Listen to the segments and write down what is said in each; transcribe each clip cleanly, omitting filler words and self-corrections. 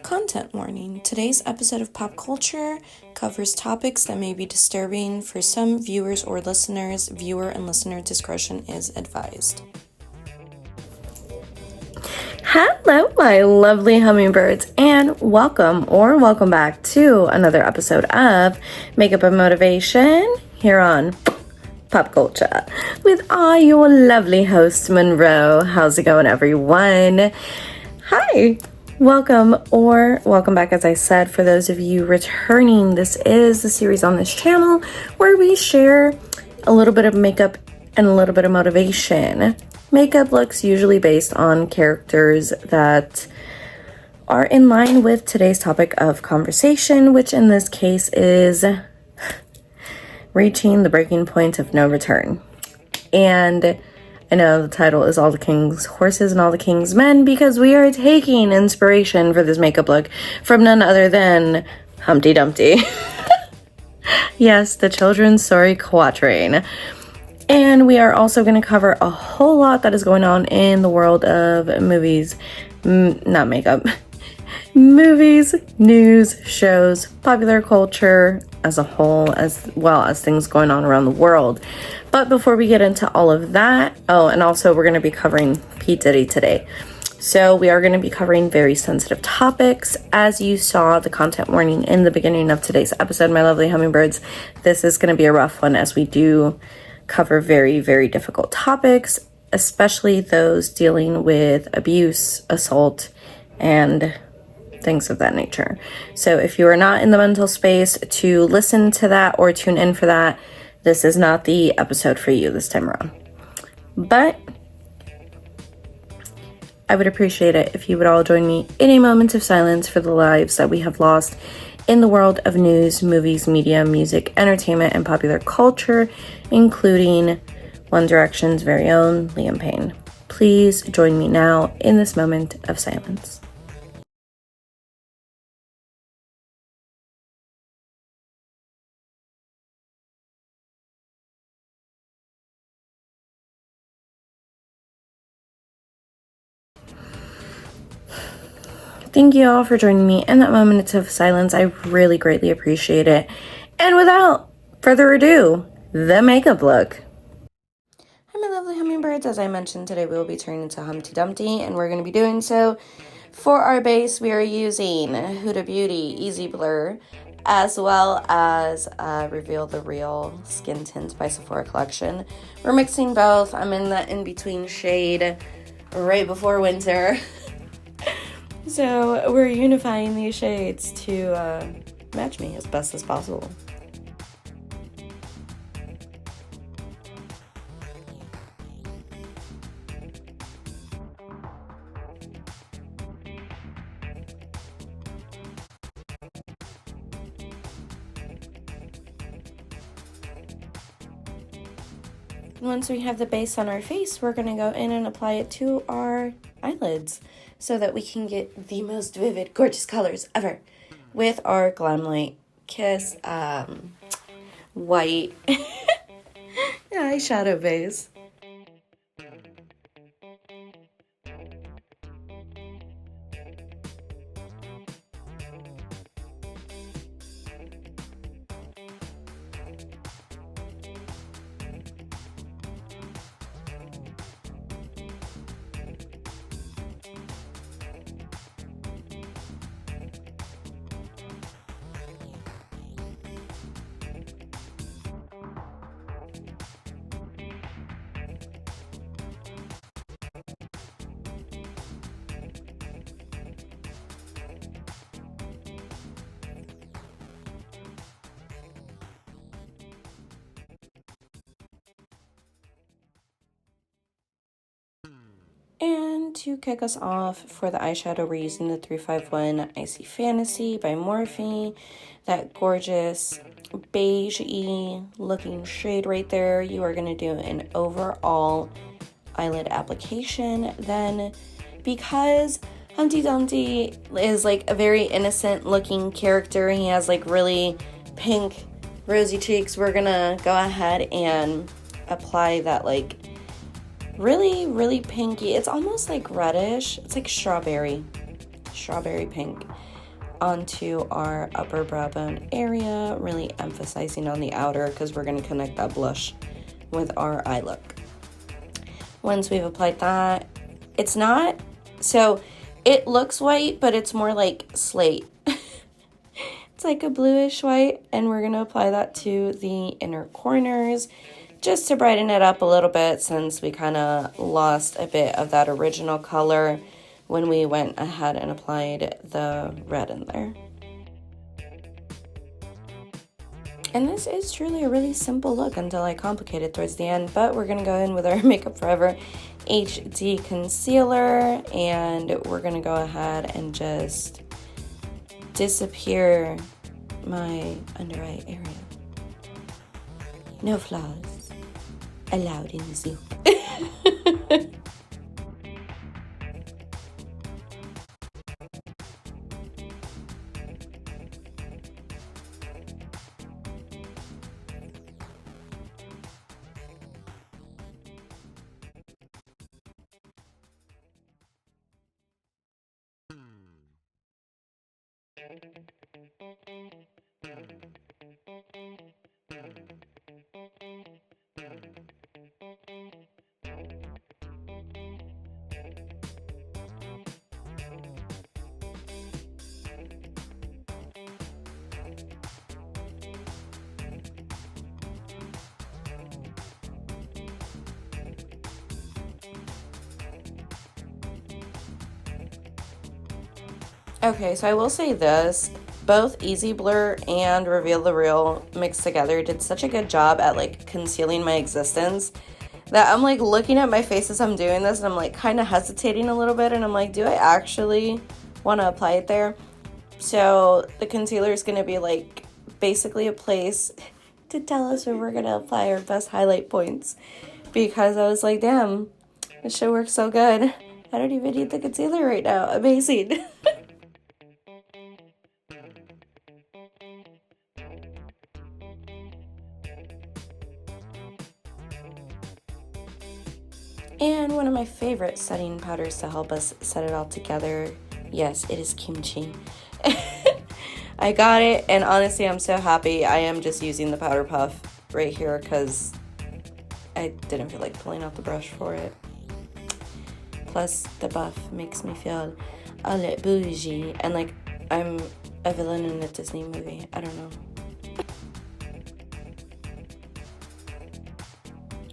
Content warning. Today's episode of Pop Culture covers topics that may be disturbing for some viewers or listeners. Viewer and listener discretion is advised. Hello, my lovely hummingbirds, and welcome back to another episode of Makeup and Motivation here on Pop Culture with your lovely host, Monroe. How's it going, everyone? Hi. Welcome back, as I said. For those of you returning, this is the series on this channel where we share a little bit of makeup and a little bit of motivation. Makeup looks usually based on characters that are in line with today's topic of conversation, which in this case is reaching the breaking point of no return. And I know the title is All the King's Horses and All the King's Men because we are taking inspiration for this makeup look from none other than Humpty Dumpty. Yes, the children's story quatrain. And we are also going to cover a whole lot that is going on in the world of movies, not makeup, movies, news, shows, popular culture as a whole, as well as things going on around the world. But before we get into all of that, and also we're going to be covering P. Diddy today. So we are going to be covering very sensitive topics. As you saw the content warning in the beginning of today's episode, my lovely hummingbirds, this is going to be a rough one as we do cover very, very difficult topics, especially those dealing with abuse, assault, and things of that nature. So if you are not in the mental space to listen to that or tune in for that, this is not the episode for you this time around. But I would appreciate it if you would all join me in a moment of silence for the lives that we have lost in the world of news, movies, media, music, entertainment, and popular culture, including One Direction's very own Liam Payne. Please join me now in this moment of silence. Thank you all for joining me in that moment of silence. I really greatly appreciate it. And without further ado, the makeup look. Hi, my lovely hummingbirds. As I mentioned, today we will be turning into Humpty Dumpty, and we're going to be doing so. For our base, we are using Huda Beauty Easy Blur, as well as Reveal the Real Skin Tint by Sephora Collection. We're mixing both. I'm in the in-between shade right before winter. So we're unifying these shades to match me as best as possible. Once we have the base on our face, we're going to go in and apply it to our eyelids so that we can get the most vivid, gorgeous colors ever with our Glamlight Kiss white eyeshadow base. And to kick us off for the eyeshadow, we're using the 351 Icy Fantasy by Morphe. That gorgeous beige-y looking shade right there. You are going to do an overall eyelid application. Then, because Humpty Dumpty is like a very innocent looking character, he has like really pink rosy cheeks, we're gonna go ahead and apply that like really, really pinky. It's almost like reddish. It's like strawberry pink onto our upper brow bone area, really emphasizing on the outer because we're going to connect that blush with our eye look. Once we've applied that, it's not, so it looks white, but it's more like slate. It's like a bluish white, and we're going to apply that to the inner corners just to brighten it up a little bit, since we kind of lost a bit of that original color when we went ahead and applied the red in there. And this is truly a really simple look until I complicate it towards the end, but we're going to go in with our Makeup Forever HD concealer, and we're going to go ahead and just disappear my under eye area. No flaws allowed in this look. Okay, so I will say this, both Easy Blur and Reveal the Real mixed together did such a good job at like concealing my existence that I'm like looking at my face as I'm doing this, and I'm like kind of hesitating a little bit, and I'm like, do I actually want to apply it there? So the concealer is going to be like basically a place to tell us where we're going to apply our best highlight points, because I was like, damn, this shit works so good. I don't even need the concealer right now. Amazing. And one of my favorite setting powders to help us set it all together, yes, it is kimchi. I got it, and honestly, I'm so happy. I am just using the powder puff right here because I didn't feel like pulling out the brush for it. Plus, the buff makes me feel a little bougie, and like I'm a villain in a Disney movie. I don't know.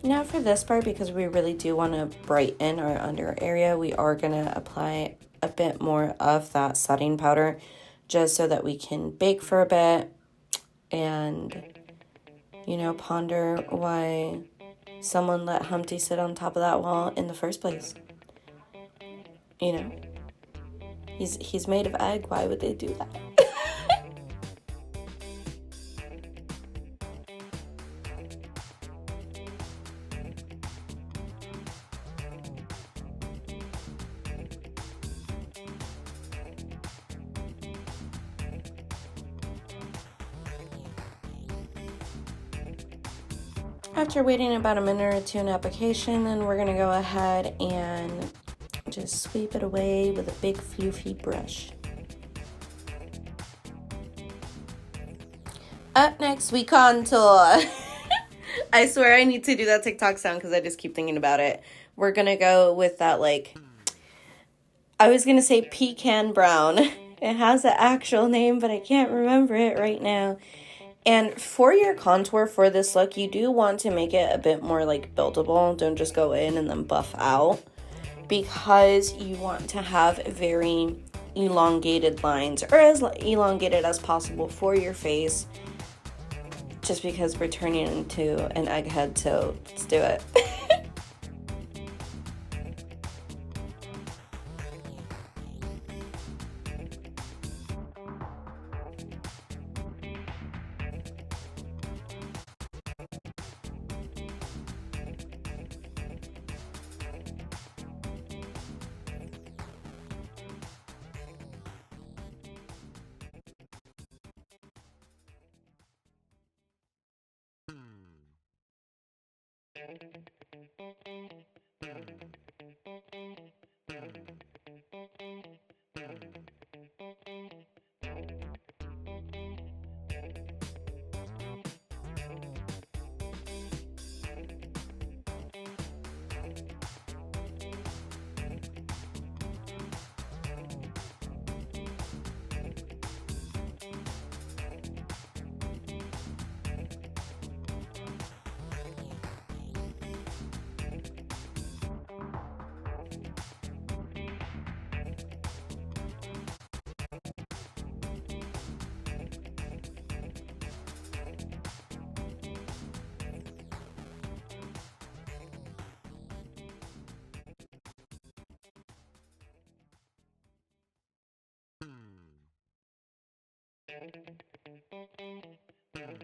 Now for this part, because we really do want to brighten our under area, we are going to apply a bit more of that setting powder just so that we can bake for a bit and, you know, ponder why someone let Humpty sit on top of that wall in the first place. You know, he's made of egg. Why would they do that? After waiting about a minute or two in application, then we're going to go ahead and just sweep it away with a big floofy brush. Up next, we contour. I swear I need to do that TikTok sound because I just keep thinking about it. We're going to go with that, like, I was going to say pecan brown. It has an actual name, but I can't remember it right now. And for your contour for this look, you do want to make it a bit more like buildable. Don't just go in and then buff out, because you want to have very elongated lines, or as elongated as possible for your face, just because we're turning into an egghead, so let's do it.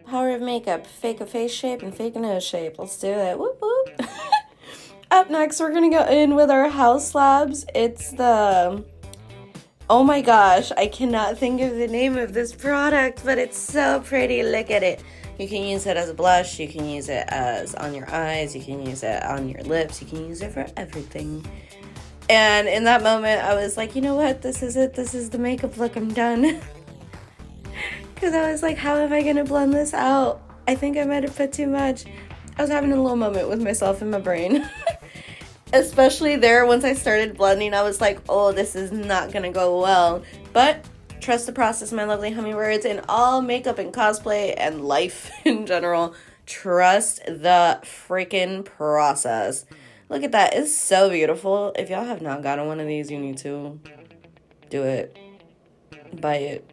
Power of makeup. Fake a face shape and fake a nose shape. Let's do it. Whoop whoop. Up next, we're gonna go in with our house labs. It's the... Oh my gosh, I cannot think of the name of this product, but it's so pretty. Look at it. You can use it as a blush. You can use it as on your eyes. You can use it on your lips. You can use it for everything. And in that moment, I was like, you know what? This is it. This is the makeup look. I'm done. Because I was like, how am I going to blend this out? I think I might have put too much. I was having a little moment with myself in my brain. Especially there, once I started blending, I was like, oh, this is not going to go well. But trust the process, my lovely hummingbirds, in all makeup and cosplay and life in general. Trust the freaking process. Look at that. It's so beautiful. If y'all have not gotten one of these, you need to do it. Buy it.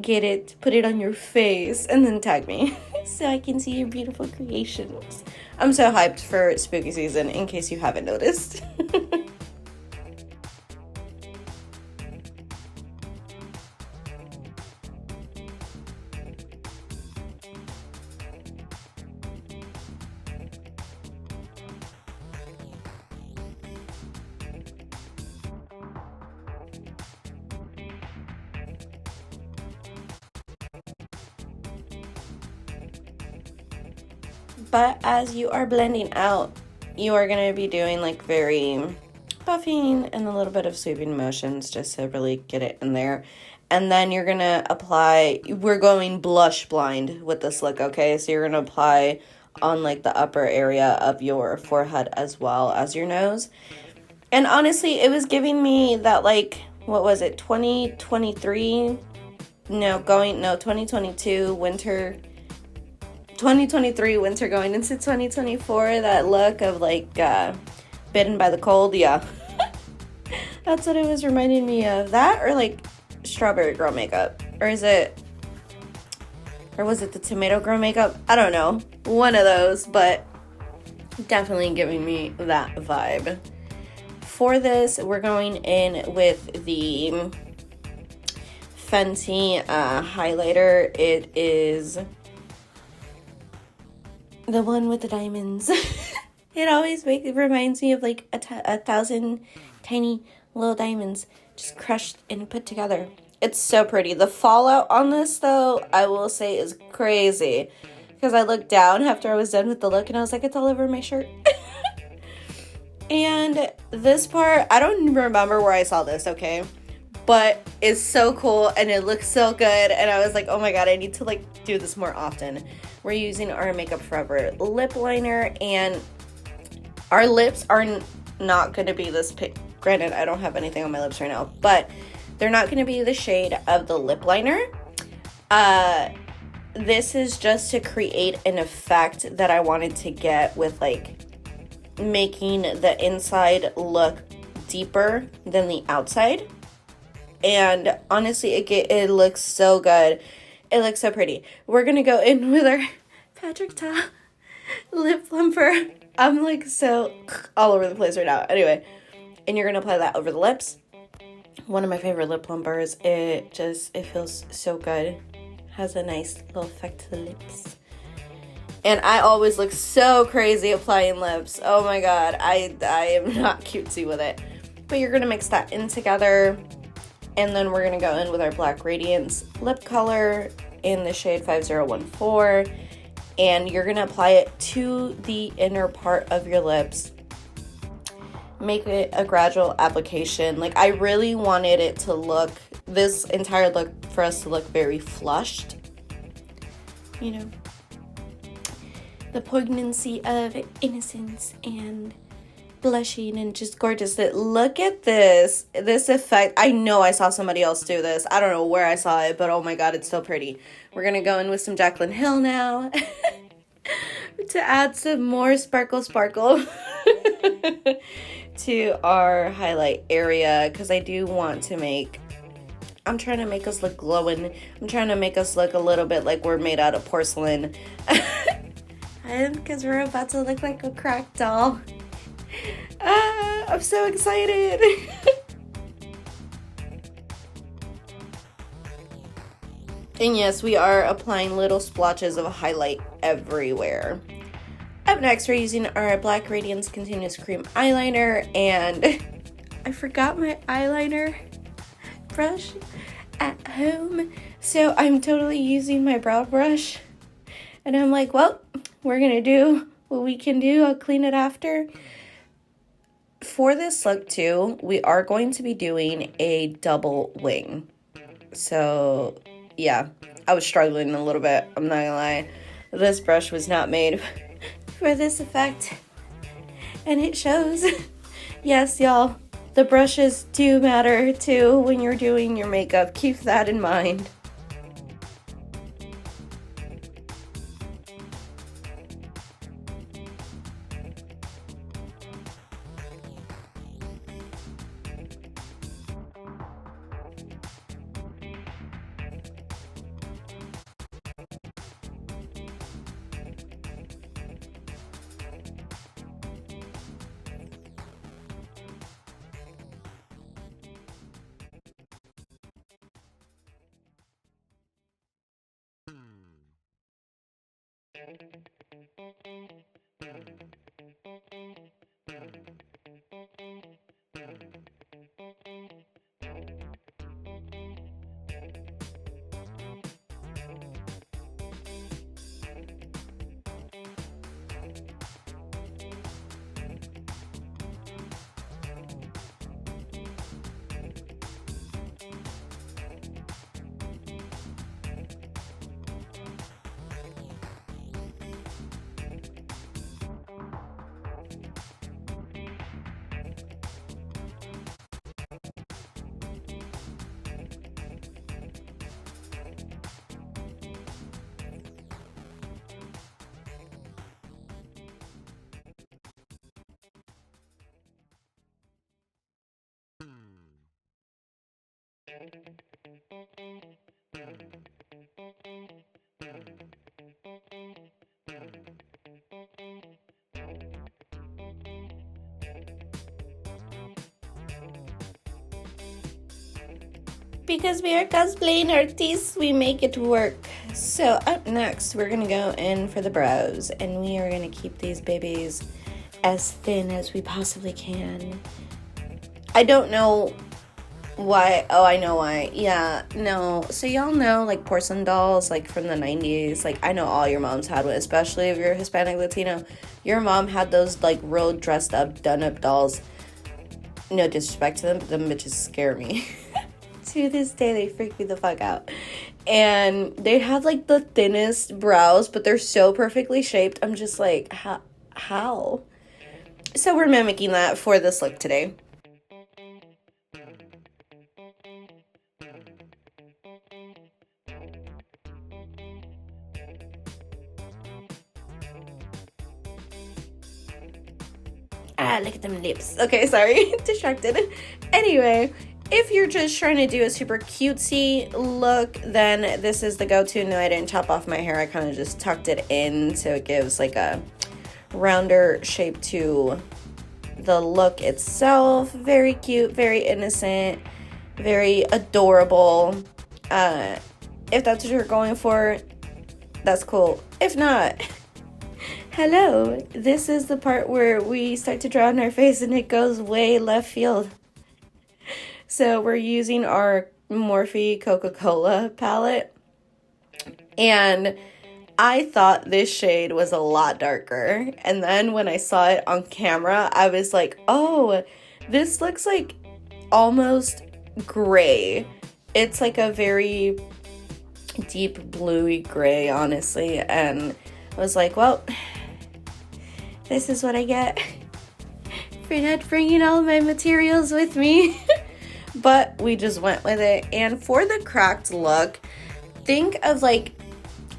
Get it. Put it on your face. And then tag me so I can see your beautiful creations. I'm so hyped for spooky season, in case you haven't noticed. But as you are blending out, you are going to be doing like very buffing and a little bit of sweeping motions just to really get it in there. And then you're going to apply, we're going blush blind with this look, okay? So you're going to apply on like the upper area of your forehead as well as your nose. And honestly, it was giving me that like, what was it, 2022 winter... 2023 winter going into 2024, that look of like bitten by the cold. Yeah. That's what it was reminding me of. That or like strawberry girl makeup, or was it the tomato girl makeup? I don't know, one of those, but definitely giving me that vibe. For this, we're going in with the Fenty highlighter. It is the one with the diamonds. It always reminds me of like a thousand tiny little diamonds just crushed and put together. It's so pretty. The fallout on this, though, I will say is crazy. Because I looked down after I was done with the look and I was like, it's all over my shirt. And this part, I don't remember where I saw this, okay? But it's so cool and it looks so good. And I was like, oh my god, I need to like do this more often. We're using our Makeup Forever lip liner, and our lips are not going to be this pink. Granted, I don't have anything on my lips right now, but they're not going to be the shade of the lip liner. This is just to create an effect that I wanted to get with like making the inside look deeper than the outside. And honestly, it looks so good. It looks so pretty. We're going to go in with our Patrick Ta lip plumper. I'm like so all over the place right now. Anyway, and you're going to apply that over the lips. One of my favorite lip plumpers. It feels so good. Has a nice little effect to the lips. And I always look so crazy applying lips. Oh my god. I am not cutesy with it. But you're going to mix that in together. And then we're going to go in with our Black Radiance lip color in the shade 5014. And you're going to apply it to the inner part of your lips. Make it a gradual application. Like, I really wanted it to look, this entire look for us to look very flushed. You know, the poignancy of innocence and blushing and just gorgeous. Look at this effect. I know I saw somebody else do this. I don't know where I saw it, but oh my god, it's so pretty. We're gonna go in with some Jaclyn Hill now to add some more sparkle to our highlight area, because I do want to I'm trying to make us look glowing. I'm trying to make us look a little bit like we're made out of porcelain. Because we're about to look like a cracked doll. I'm so excited. And yes, we are applying little splotches of highlight everywhere. Up next, we're using our Black Radiance Continuous Cream Eyeliner, and I forgot my eyeliner brush at home, so I'm totally using my brow brush, and I'm like, well, we're gonna do what we can do. I'll clean it after. For this look too, we are going to be doing a double wing. So yeah, I was struggling a little bit, I'm not gonna lie. This brush was not made for this effect, and it shows. Yes, y'all, the brushes do matter too when you're doing your makeup. Keep that in mind. Because we are cosplaying artists, we make it work. So up next, we're gonna go in for the brows, and we are gonna keep these babies as thin as we possibly can. I don't know why. Oh, I know why. Yeah, no. So y'all know, like, porcelain dolls, like, from the 90s. Like, I know all your moms had one, especially if you're Hispanic Latino. Your mom had those, like, real dressed up, done up dolls. No disrespect to them, but them bitches scare me. To this day, they freak me the fuck out. And they have, like, the thinnest brows, but they're so perfectly shaped. I'm just like, how? So we're mimicking that for this look today. Look at them lips. Okay, sorry. Distracted. Anyway, if you're just trying to do a super cutesy look, then this is the go-to. No, I didn't chop off my hair. I kind of just tucked it in so it gives like a rounder shape to the look itself. Very cute, very innocent, very adorable. If that's what you're going for, that's cool. If not, hello, this is the part where we start to draw on our face and it goes way left field. So we're using our Morphe Coca-Cola palette, and I thought this shade was a lot darker, and then when I saw it on camera, I was like, oh, this looks like almost gray. It's like a very deep bluey gray, honestly, and I was like, well, this is what I get for not bringing all my materials with me. But we just went with it. And for the cracked look, think of like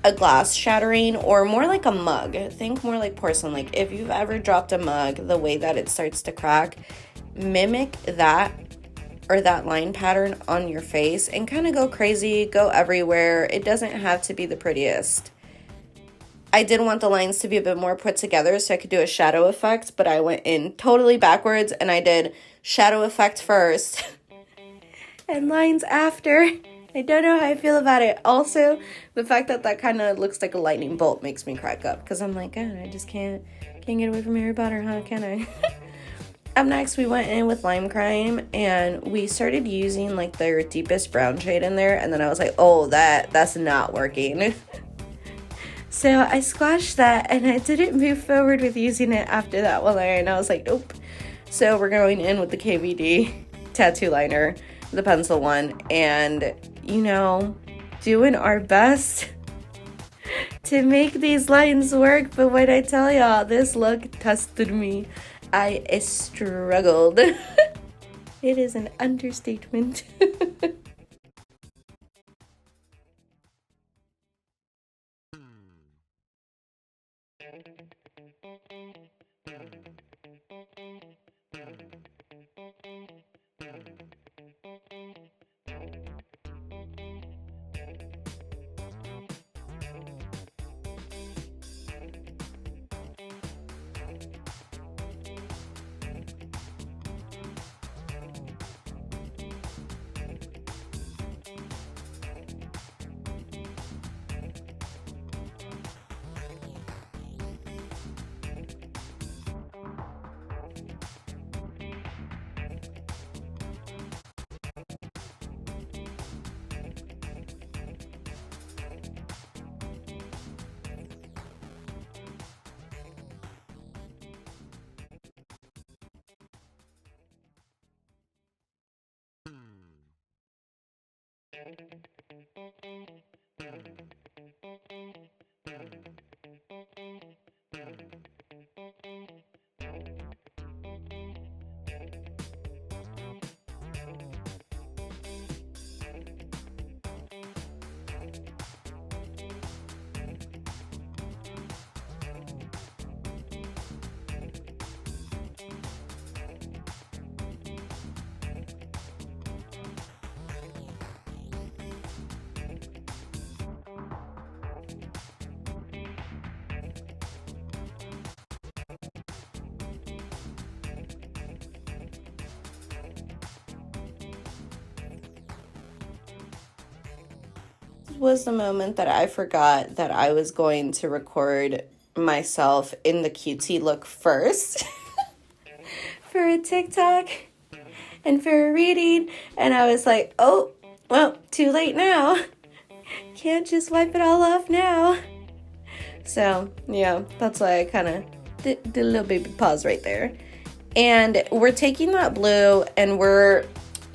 a glass shattering, or more like a mug. Think more like porcelain. Like if you've ever dropped a mug, the way that it starts to crack, mimic that or that line pattern on your face and kind of go crazy, go everywhere. It doesn't have to be the prettiest. I did want the lines to be a bit more put together so I could do a shadow effect, but I went in totally backwards and I did shadow effect first and lines after. I don't know how I feel about it. Also, the fact that that kind of looks like a lightning bolt makes me crack up. Because I'm like, God, I just can't get away from Harry Potter, huh? Can I? Up next, we went in with Lime Crime. And we started using, like, their deepest brown shade in there. And then I was like, oh, that's not working. So I squashed that. And I didn't move forward with using it after that one layer. And I was like, nope. So we're going in with the KVD tattoo liner, the pencil one, and, you know, doing our best to make these lines work. But when I tell y'all, this look tested me. I struggled. It is an understatement. Was the moment that I forgot that I was going to record myself in the cutesy look first for a TikTok and for a reading, and I was like, oh, well, too late now. Can't just wipe it all off now. So, yeah, that's why I kind of did a little baby pause right there. And we're taking that blue and we're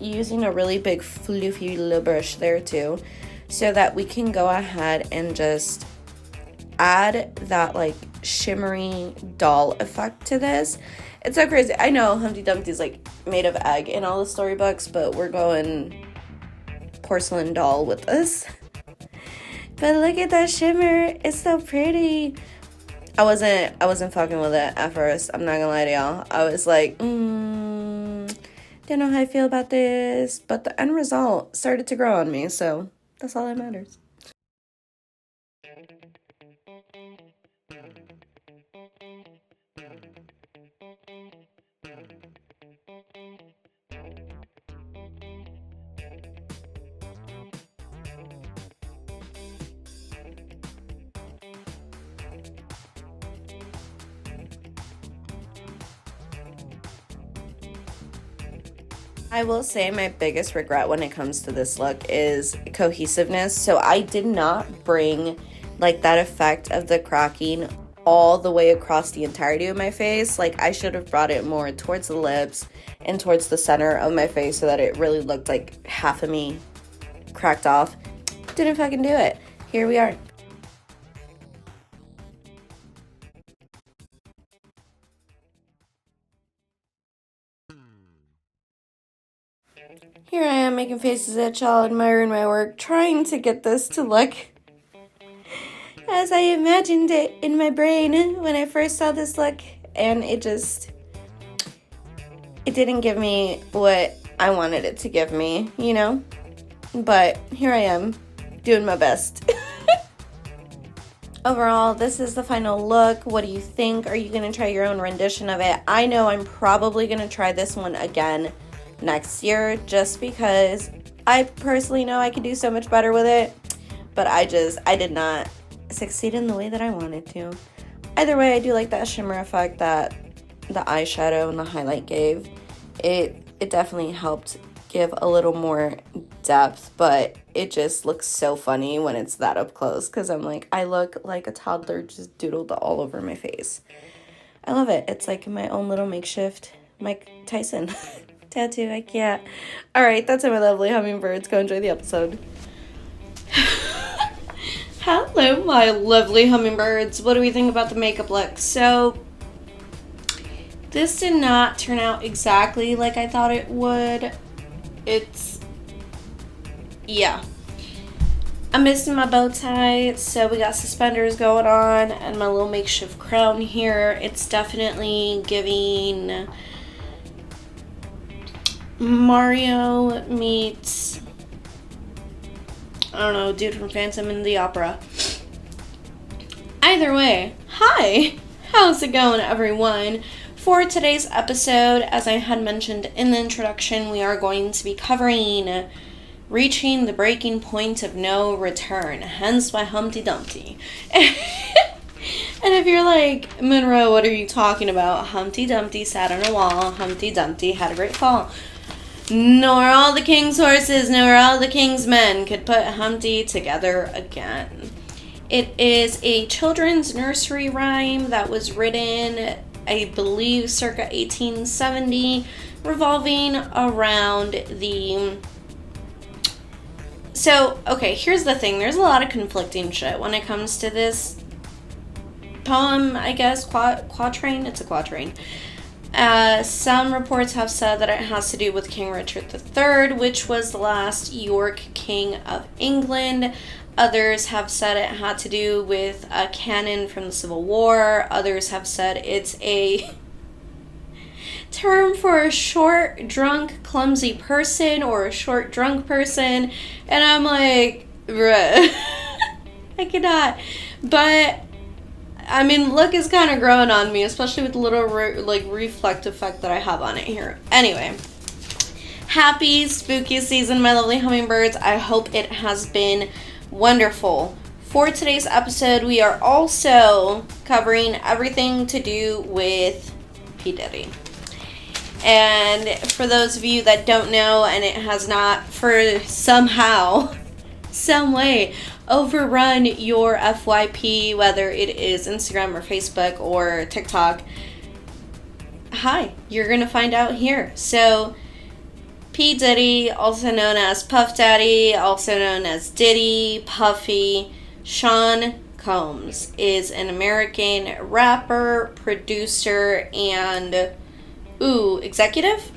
using a really big floofy little brush there too, so that we can go ahead and just add that like shimmery doll effect to this. It's so crazy. I know Humpty Dumpty's like made of egg in all the storybooks, but we're going porcelain doll with this. But look at that shimmer. It's so pretty. I wasn't fucking with it at first. I'm not gonna lie to y'all. I was like, don't know how I feel about this. But the end result started to grow on me, so that's all that matters. I will say my biggest regret when it comes to this look is cohesiveness. So I did not bring like that effect of the cracking all the way across the entirety of my face. Like I should have brought it more towards the lips and towards the center of my face so that it really looked like half of me cracked off. Didn't fucking do it. Here we are. Here I am making faces at y'all, admiring my work, trying to get this to look as I imagined it in my brain when I first saw this look, and it didn't give me what I wanted it to give me, you know? But here I am, doing my best. Overall, this is the final look. What do you think? Are you going to try your own rendition of it? I know I'm probably going to try this one again next year just because I personally know I could do so much better with it, but I did not succeed in the way that I wanted to. Either way, I do like that shimmer effect that the eyeshadow and the highlight gave. It definitely helped give a little more depth, but it just looks so funny when it's that up close, because I'm like, I look like a toddler just doodled all over my face. I love it. It's like my own little makeshift Mike Tyson tattoo. I can't. All right, that's it, my lovely hummingbirds. Go enjoy the episode. Hello, my lovely hummingbirds. What do we think about the makeup look? So, this did not turn out exactly like I thought it would. Yeah. I'm missing my bow tie, so we got suspenders going on, and my little makeshift crown here. It's definitely giving Mario meets, I don't know, dude from Phantom in the Opera. Either way, hi! How's it going, everyone? For today's episode, as I had mentioned in the introduction, we are going to be covering reaching the breaking point of no return, hence why Humpty Dumpty. And if you're like, Monroe, what are you talking about? Humpty Dumpty sat on a wall, Humpty Dumpty had a great fall. Nor all the king's horses, nor all the king's men could put Humpty together again. It is a children's nursery rhyme that was written, I believe, circa 1870, revolving around the... So, okay, here's the thing. There's a lot of conflicting shit when it comes to this poem, I guess. Quatrain? It's a quatrain. Some reports have said that it has to do with King Richard III, which was the last York King of England. Others have said it had to do with a cannon from the Civil War. Others have said it's a term for a short, drunk, clumsy person or a short, drunk person. And I'm like, bruh, I cannot. But, I mean, look is kind of growing on me, especially with the little, reflect effect that I have on it here. Anyway, happy spooky season, my lovely hummingbirds. I hope it has been wonderful. For today's episode, we are also covering everything to do with P. Diddy. And for those of you that don't know, and it has not for somehow, some way, overrun your FYP, whether it is Instagram or Facebook or TikTok, hi, you're going to find out here. So, P. Diddy, also known as Puff Daddy, also known as Diddy, Puffy, Sean Combs is an American rapper, producer, and executive.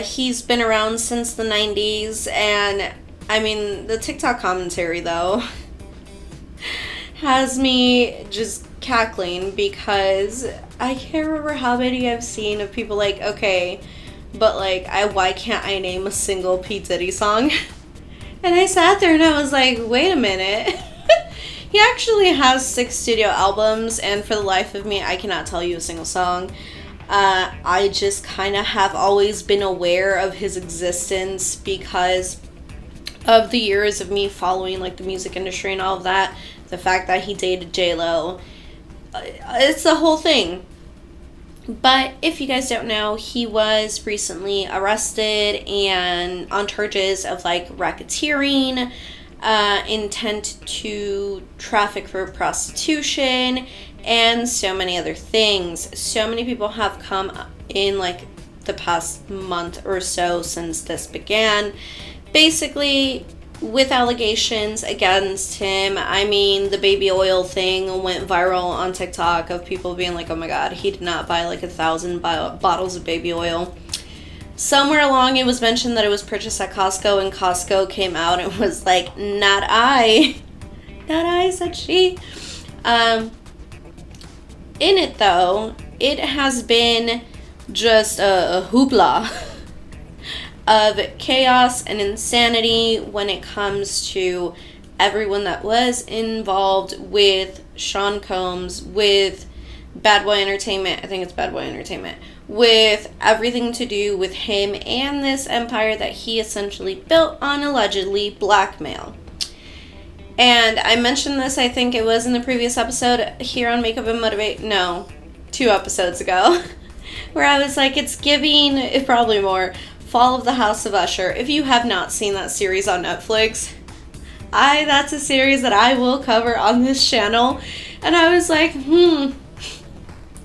He's been around since the 90s, and I mean, the TikTok commentary, though, has me just cackling, because I can't remember how many I've seen of people like, okay, but like, why can't I name a single P. Diddy song? And I sat there and I was like, wait a minute. He actually has 6 studio albums, and for the life of me, I cannot tell you a single song. I just kind of have always been aware of his existence because of the years of me following like the music industry and all of that. The fact that he dated J-Lo, it's the whole thing. But if you guys don't know, he was recently arrested and on charges of like racketeering, intent to traffic for prostitution, and so many other things. So many people have come in like the past month or so since this began, basically with allegations against him. I mean, the baby oil thing went viral on TikTok of people being like, oh my god, he did not buy like 1,000 bottles of baby oil. Somewhere along it was mentioned that it was purchased at Costco, and Costco came out and was like, not I, said she. In it though, it has been just a hoopla of chaos and insanity when it comes to everyone that was involved with Sean Combs, with Bad Boy Entertainment, I think it's Bad Boy Entertainment, with everything to do with him and this empire that he essentially built on allegedly blackmail. And I mentioned this, I think it was in the previous episode here on Makeup and Motivate. No, 2 episodes ago. Where I was like, it's giving, probably more, Fall of the House of Usher. If you have not seen that series on Netflix, that's a series that I will cover on this channel. And I was like,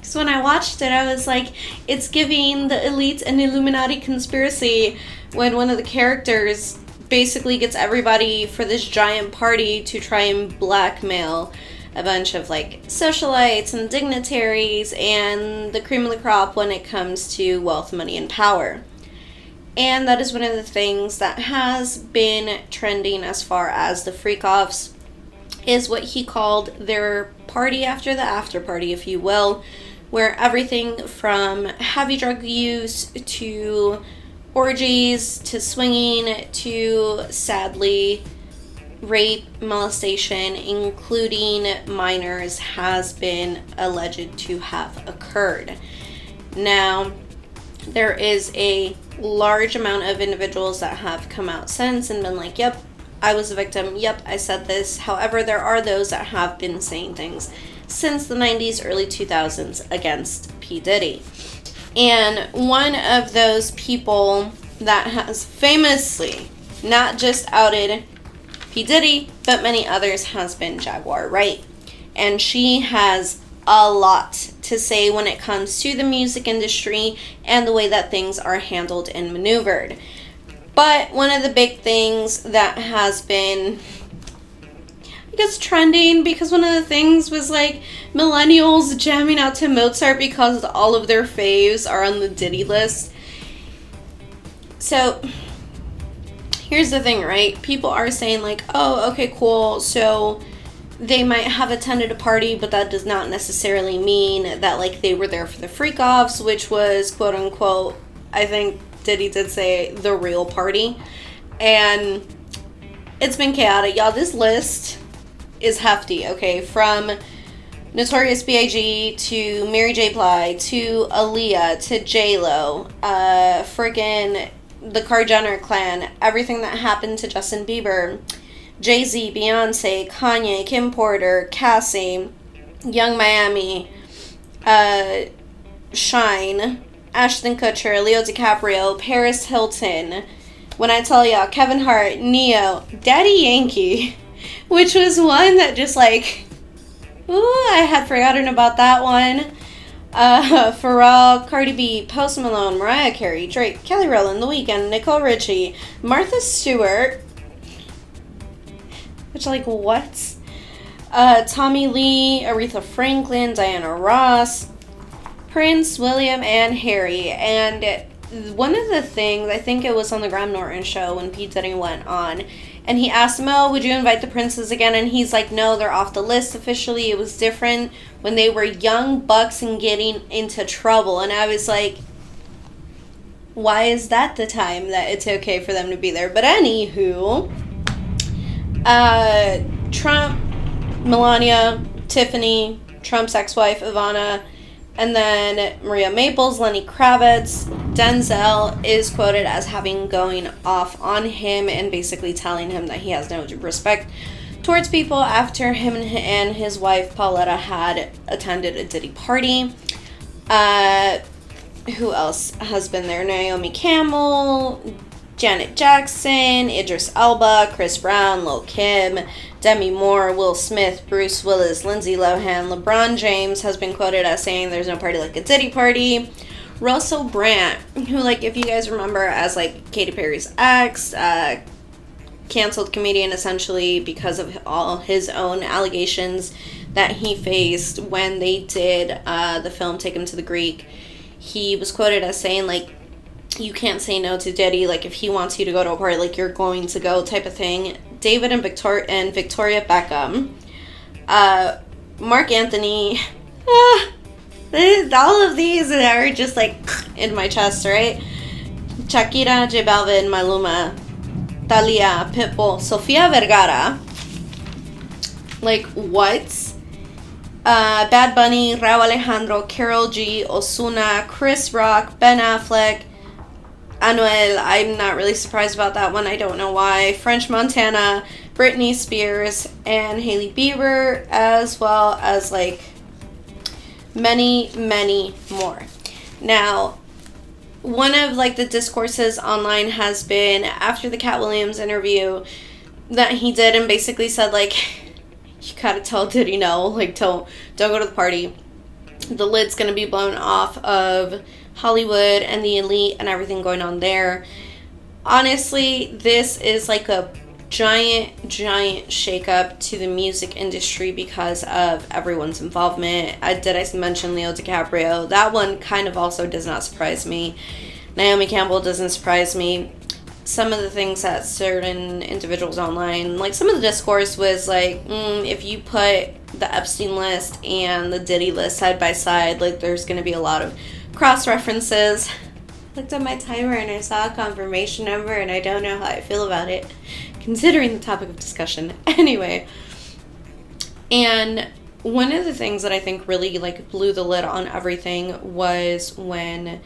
So when I watched it, I was like, it's giving the elite and Illuminati conspiracy when one of the characters basically gets everybody for this giant party to try and blackmail a bunch of like socialites and dignitaries and the cream of the crop when it comes to wealth, money, and power. And that is one of the things that has been trending as far as the freak-offs, is what he called their party after the after party, if you will, where everything from heavy drug use to orgies to swinging to, sadly, rape, molestation, including minors, has been alleged to have occurred. Now, there is a large amount of individuals that have come out since and been like, yep, I was a victim, yep, I said this. However, there are those that have been saying things since the 90s, early 2000s against P. Diddy. And one of those people that has famously not just outed P. Diddy, but many others, has been Jaguar Wright. And she has a lot to say when it comes to the music industry and the way that things are handled and maneuvered. But one of the big things that has been, I guess, trending, because one of the things was like millennials jamming out to Mozart because all of their faves are on the Diddy list. So here's the thing, right? People are saying like, oh, okay, cool. So they might have attended a party, but that does not necessarily mean that like they were there for the freak-offs, which was quote unquote, I think Diddy did say, the real party. And it's been chaotic. Y'all, this list is hefty, okay? From Notorious B.I.G. to Mary J. Blige to Aaliyah to J-Lo, friggin' the Kar-Jenner clan, everything that happened to Justin Bieber, Jay-Z, Beyonce, Kanye, Kim Porter, Cassie, Young Miami, Shine, Ashton Kutcher, Leo DiCaprio, Paris Hilton. When I tell y'all, Kevin Hart, Neo, Daddy Yankee, which was one that just like, ooh, I had forgotten about that one. Pharrell, Cardi B, Post Malone, Mariah Carey, Drake, Kelly Rowland, The Weeknd, Nicole Richie, Martha Stewart, which like what? Tommy Lee, Aretha Franklin, Diana Ross, Prince, William, and Harry. And one of the things, I think it was on the Graham Norton show when Pete Diddy went on, and he asked him, oh, would you invite the princes again? And he's like, no, they're off the list officially. It was different when they were young bucks and getting into trouble. And I was like, why is that the time that it's okay for them to be there? But anywho, Trump, Melania, Tiffany, Trump's ex-wife, Ivana, and then Maria Maples, Lenny Kravitz. Denzel is quoted as having going off on him and basically telling him that he has no respect towards people after him and his wife Pauletta had attended a Diddy party. Who else has been there? Naomi Campbell, Janet Jackson, Idris Elba, Chris Brown, Lil' Kim, Demi Moore, Will Smith, Bruce Willis, Lindsay Lohan. LeBron James has been quoted as saying there's no party like a Diddy party. Russell Brand, who, like, if you guys remember, as, like, Katy Perry's ex, canceled comedian, essentially, because of all his own allegations that he faced when they did the film Take Him to the Greek. He was quoted as saying, like, you can't say no to Diddy, like, if he wants you to go to a party, like, you're going to go, type of thing. David and Victoria Beckham. Mark Anthony. All of these are just, like, in my chest, right? Shakira, J Balvin, Maluma, Thalia, Pitbull, Sofia Vergara. Like, what? Bad Bunny, Rauw Alejandro, Karol G, Ozuna, Chris Rock, Ben Affleck, Anuel. I'm not really surprised about that one. I don't know why. French Montana, Britney Spears, and Hailey Bieber, as well as like many, many more. Now, one of like the discourses online has been after the Cat Williams interview that he did, and basically said like, you gotta tell Diddy no, like don't go to the party. The lid's gonna be blown off of Hollywood and the elite and everything going on there. Honestly, this is like a giant shakeup to the music industry because of everyone's involvement. Did I mention Leo DiCaprio? That one kind of also does not surprise me. Naomi Campbell doesn't surprise me. Some of the things that certain individuals online, like some of the discourse was like, if you put the Epstein list and the Diddy list side by side, like there's going to be a lot of cross references. Looked at my timer and I saw a confirmation number and I don't know how I feel about it, considering the topic of discussion. Anyway, and one of the things that I think really like blew the lid on everything was when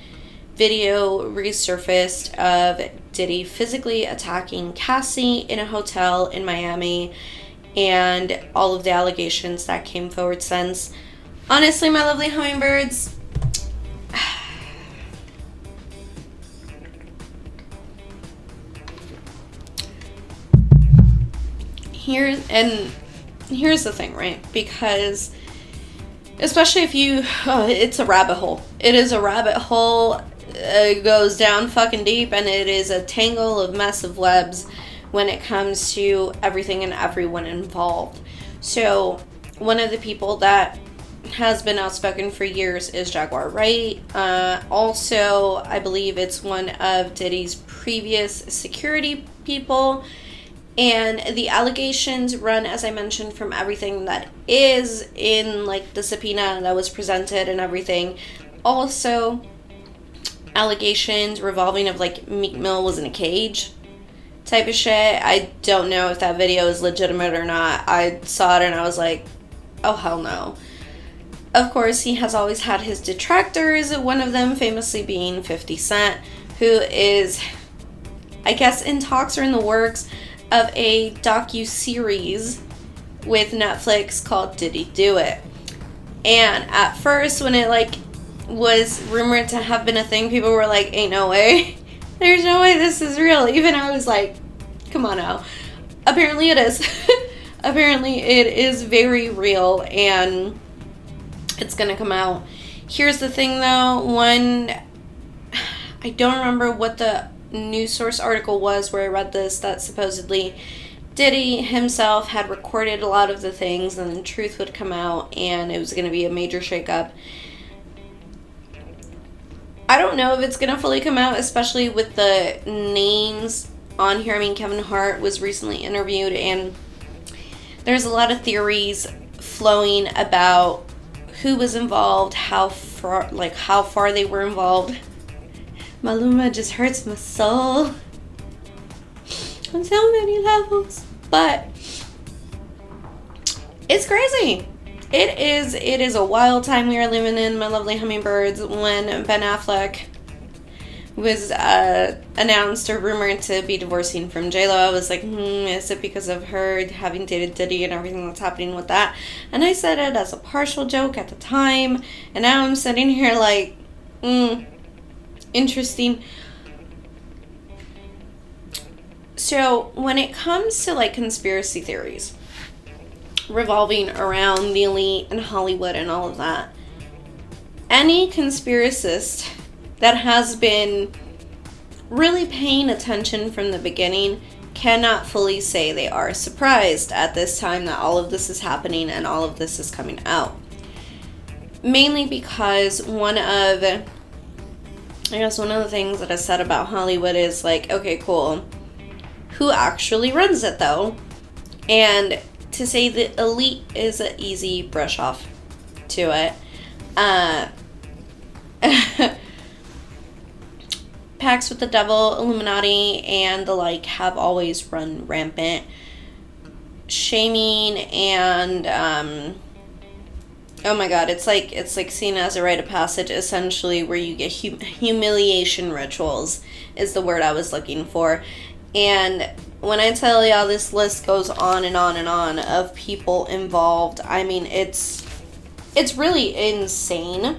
video resurfaced of Diddy physically attacking Cassie in a hotel in Miami and all of the allegations that came forward since. Honestly, my lovely hummingbirds, here's the thing, right? Because especially if you, it's a rabbit hole. It is a rabbit hole. It goes down fucking deep, and it is a tangle of massive webs when it comes to everything and everyone involved. So one of the people that has been outspoken for years is Jaguar Wright. Also, I believe it's one of Diddy's previous security people. And the allegations run, as I mentioned, from everything that is in, like, the subpoena that was presented and everything. Also, allegations revolving of, like, Meek Mill was in a cage type of shit. I don't know if that video is legitimate or not. I saw it and I was like, oh, hell no. Of course, he has always had his detractors, one of them famously being 50 Cent, who is, I guess, in talks or in the works of a docu-series with Netflix called Did He Do It? And at first, when it like was rumored to have been a thing, people were like, ain't no way. There's no way this is real. Even I was like, come on now. Apparently it is. Apparently it is very real and it's gonna come out. Here's the thing though, I don't remember what the news source article was where I read this, that supposedly Diddy himself had recorded a lot of the things and the truth would come out and it was going to be a major shakeup. I don't know if it's going to fully come out, especially with the names on here. I mean, Kevin Hart was recently interviewed and there's a lot of theories flowing about who was involved, how far they were involved. Maluma just hurts my soul on so many levels, but it's crazy. It is a wild time we are living in, my lovely hummingbirds. When Ben Affleck was announced or rumored to be divorcing from J-Lo, I was like, is it because of her having dated Diddy and everything that's happening with that? And I said it as a partial joke at the time, and now I'm sitting here like, interesting. So when it comes to like conspiracy theories revolving around the elite and Hollywood and all of that, any conspiracist that has been really paying attention from the beginning cannot fully say they are surprised at this time that all of this is happening and all of this is coming out. Mainly because one of the things that I said about Hollywood is like, okay, cool. Who actually runs it though? And to say the elite is an easy brush off to it. Pacts with the devil, Illuminati, and the like have always run rampant. Shaming and oh my god, it's like seen as a rite of passage, essentially, where you get humiliation rituals is the word I was looking for. And when I tell y'all this list goes on and on and on of people involved, I mean, it's really insane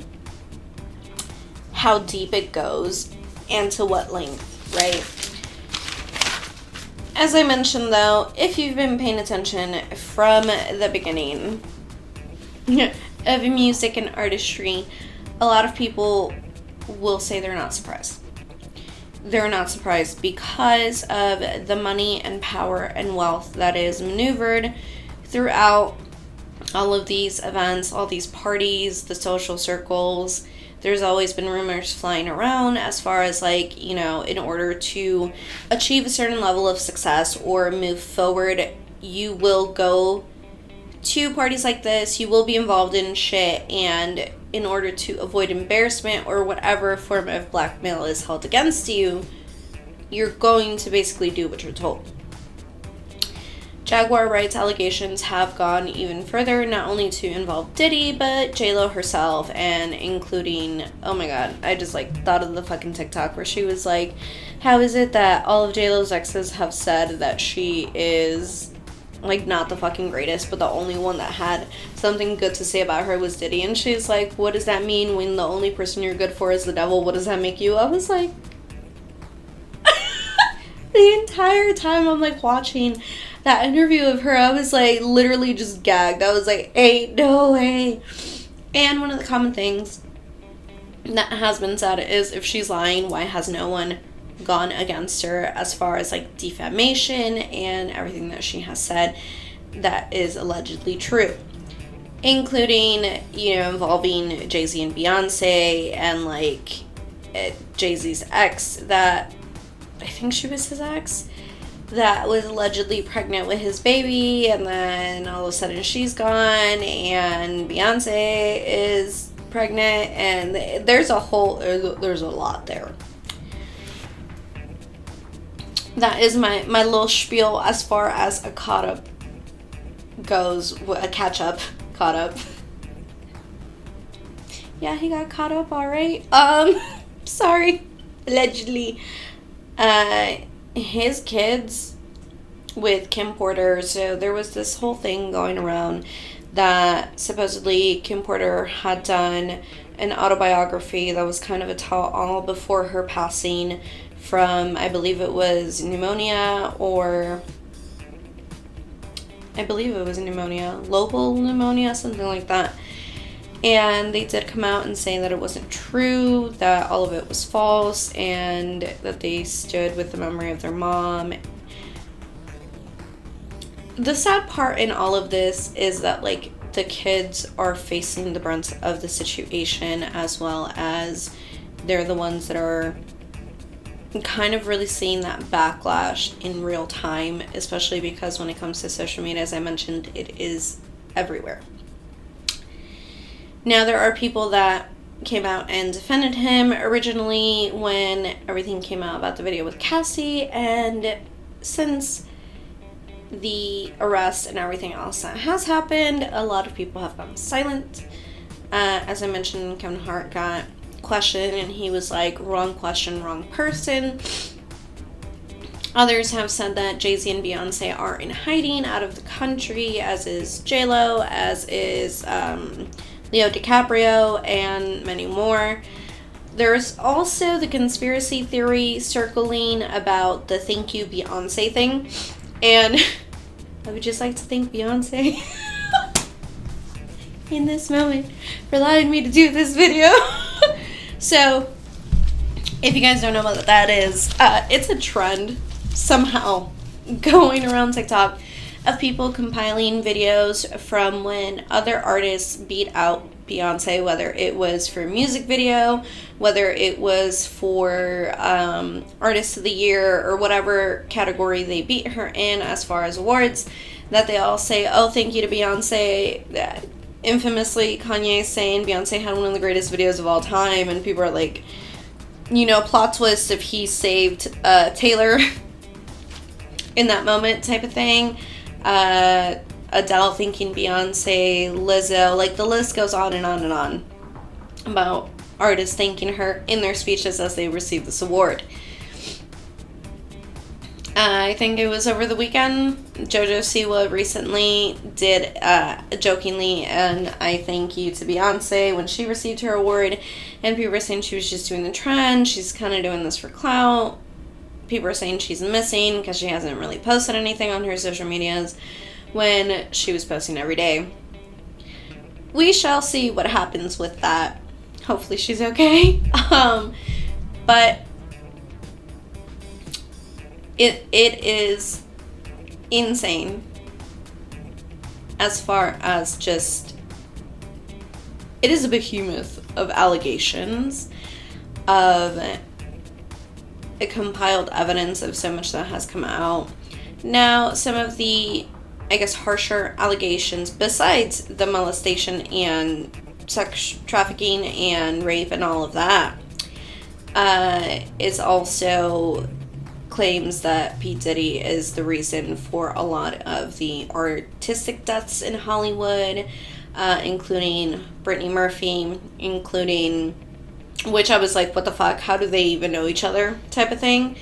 how deep it goes and to what length, right? As I mentioned, though, if you've been paying attention from the beginning of music and artistry, a lot of people will say they're not surprised. They're not surprised because of the money and power and wealth that is maneuvered throughout all of these events, all these parties, the social circles. There's always been rumors flying around as far as, like, you know, in order to achieve a certain level of success or move forward, you will go to parties like this, you will be involved in shit, and in order to avoid embarrassment or whatever form of blackmail is held against you, you're going to basically do what you're told. Jaguar rights allegations have gone even further, not only to involve Diddy, but J-Lo herself, and including, oh my god, I just, like, thought of the fucking TikTok where she was like, how is it that all of J-Lo's exes have said that she is, like, not the fucking greatest, but the only one that had something good to say about her was Diddy? And she's like, what does that mean when the only person you're good for is the devil? What does that make you? I was like, the entire time I'm, like, watching that interview of her, I was, like, literally just gagged. I was like, ain't no way. And one of the common things that has been said is, if she's lying, why has no one gone against her as far as, like, defamation and everything that she has said that is allegedly true, including, you know, involving Jay-Z and Beyonce and, like, Jay-Z's ex, that I think she was his ex, that was allegedly pregnant with his baby, and then all of a sudden she's gone and Beyonce is pregnant, and there's a lot there. That is my little spiel as far as a caught up goes, a catch up, caught up. Yeah, he got caught up, alright. Sorry, allegedly. His kids with Kim Porter, so there was this whole thing going around that supposedly Kim Porter had done an autobiography that was kind of a tell-all before her passing from, I believe it was pneumonia, local pneumonia, something like that. And they did come out and say that it wasn't true, that all of it was false, and that they stood with the memory of their mom. The sad part in all of this is that, like, the kids are facing the brunt of the situation, as well as they're the ones that are kind of really seeing that backlash in real time, especially because when it comes to social media, as I mentioned, it is everywhere. Now, there are people that came out and defended him originally when everything came out about the video with Cassie, and since the arrest and everything else that has happened, a lot of people have gone silent. As I mentioned, Kevin Hart got questioned, and he was like, wrong question, wrong person. Others have said that Jay-Z and Beyonce are in hiding out of the country, as is J-Lo, as is Leo DiCaprio, and many more. There's also the conspiracy theory circling about the thank you Beyonce thing, and I would just like to thank Beyonce in this moment for allowing me to do this video. So, if you guys don't know what that is, it's a trend somehow going around TikTok of people compiling videos from when other artists beat out Beyonce, whether it was for a music video, whether it was for Artist of the Year, or whatever category they beat her in as far as awards, that they all say, oh, thank you to Beyonce. That infamously, Kanye saying Beyonce had one of the greatest videos of all time, and people are like, you know, plot twist if he saved Taylor in that moment type of thing. Adele thinking Beyonce, Lizzo, like the list goes on and on and on about artists thanking her in their speeches as they receive this award. I think it was over the weekend, JoJo Siwa recently did jokingly and I thank you to Beyonce when she received her award, and people were saying she was just doing the trend, she's kind of doing this for clout. People are saying she's missing because she hasn't really posted anything on her social medias when she was posting every day. We shall see what happens with that. Hopefully she's okay. But it is insane as far as just, it is a behemoth of allegations, of a compiled evidence of so much that has come out. Now, some of the, I guess, harsher allegations, besides the molestation and sex trafficking and rape and all of that, is also claims that P. Diddy is the reason for a lot of the artistic deaths in Hollywood, including Brittany Murphy, including, which I was like, what the fuck? How do they even know each other? Type of thing.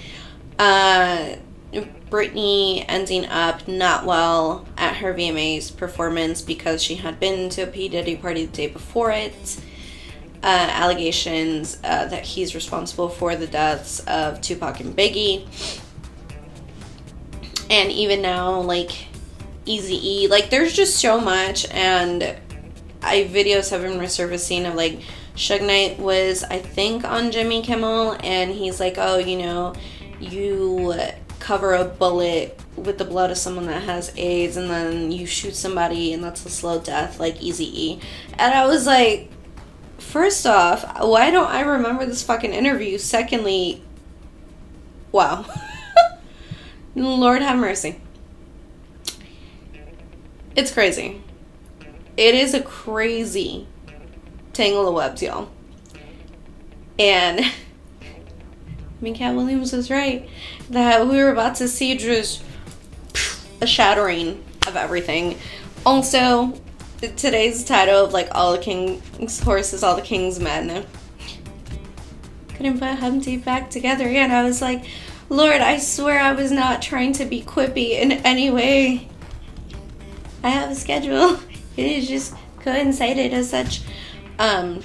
Brittany ending up not well at her VMAs performance because she had been to a P. Diddy party the day before it. Allegations that he's responsible for the deaths of Tupac and Biggie. And even now, like, Eazy-E. Like, there's just so much, and videos have been resurfacing of, like, Suge Knight was, I think, on Jimmy Kimmel, and he's like, oh, you know, you cover a bullet with the blood of someone that has AIDS, and then you shoot somebody, and that's a slow death, like Eazy-E. And I was like, first off, why don't I remember this fucking interview? Secondly, wow. Lord have mercy. It's crazy. It is a crazy tangle of webs, y'all. And I mean, Cat Williams was right that we were about to see just a shattering of everything. Also, today's title of, like, all the king's horses, all the king's men. Couldn't put Humpty back together again. I was like, Lord, I swear I was not trying to be quippy in any way. I have a schedule. It is just coincided as such. I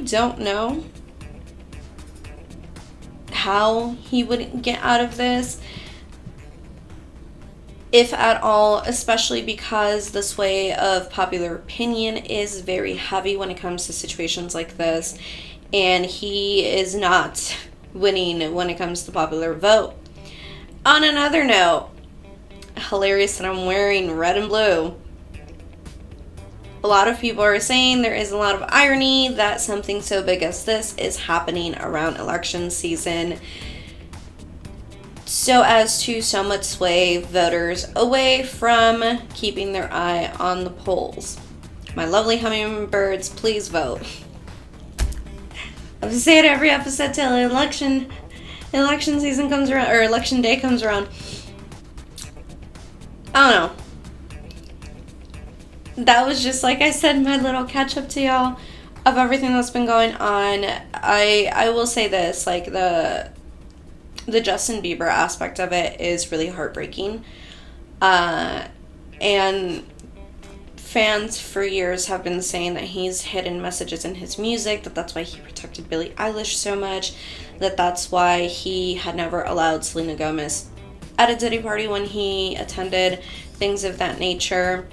don't know how he would get out of this, if at all, especially because the sway of popular opinion is very heavy when it comes to situations like this, and he is not winning when it comes to popular vote. On another note, hilarious that I'm wearing red and blue. A lot of people are saying there is a lot of irony that something so big as this is happening around election season, so as to somewhat sway voters away from keeping their eye on the polls. My lovely hummingbirds, please vote. I have to say it every episode till election season comes around, or election day comes around. I don't know. That was just, like I said, my little catch up to y'all of everything that's been going on. I will say this, like, the Justin Bieber aspect of it is really heartbreaking. And fans for years have been saying that he's hidden messages in his music, that's why he protected Billie Eilish so much, that's why he had never allowed Selena Gomez at a Diddy party when he attended, things of that nature.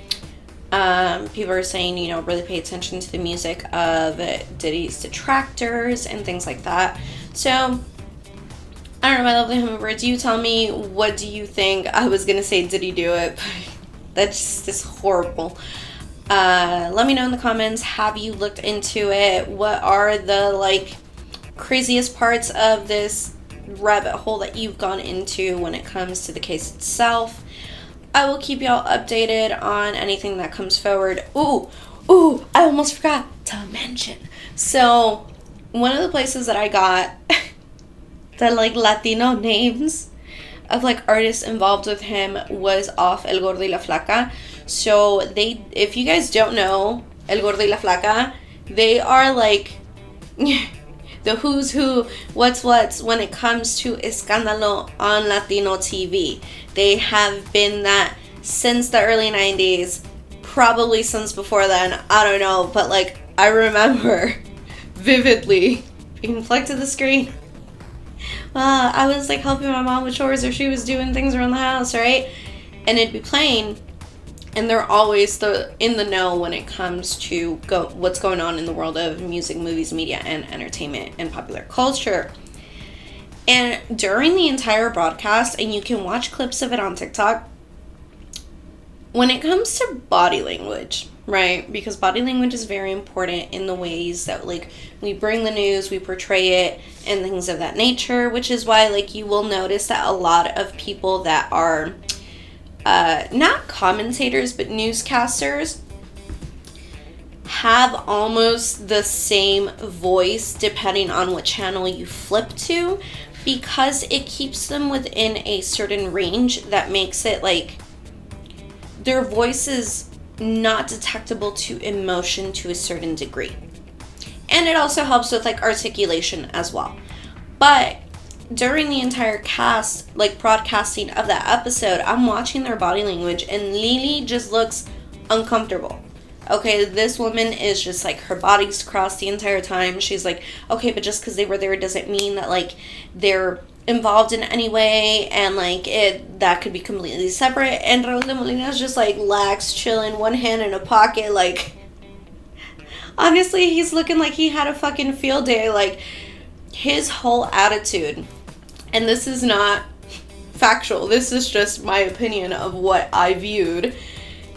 People are saying, you know, really pay attention to the music of Diddy's detractors and things like that. So, I don't know, my lovely hummingbirds, you tell me, what do you think? I was gonna say, did he do it? That's just horrible. Let me know in the comments, have you looked into it? What are the, like, craziest parts of this rabbit hole that you've gone into when it comes to the case itself? I will keep y'all updated on anything that comes forward. Ooh, I almost forgot to mention. So, one of the places that I got the, like, Latino names of like artists involved with him was off El Gordo y la Flaca. So if you guys don't know El Gordo y la Flaca, they are like the who's who, what's when it comes to escándalo on Latino TV. They have been that since the early 90s, probably since before then, I don't know, but like I remember vividly being plugged to the screen. I was like helping my mom with chores, or she was doing things around the house, right? And it'd be playing, and they're always in the know when it comes to what's going on in the world of music, movies, media, and entertainment and popular culture. And during the entire broadcast, and you can watch clips of it on TikTok, when it comes to body language, right? Because body language is very important in the ways that like we bring the news, we portray it, and things of that nature, which is why like you will notice that a lot of people that are not commentators but newscasters have almost the same voice depending on what channel you flip to, because it keeps them within a certain range that makes it like their voice is not detectable to emotion to a certain degree. And it also helps with like articulation as well. But during the entire cast, like broadcasting of that episode, I'm watching their body language and Lily just looks uncomfortable. Okay, this woman is just like, her body's crossed the entire time. She's like, okay, but just because they were there doesn't mean that like they're involved in any way, and like that could be completely separate. And Raul de Molina's just like lax, chilling, one hand in a pocket, like honestly he's looking like he had a fucking field day. Like his whole attitude, and this is not factual, this is just my opinion of what I viewed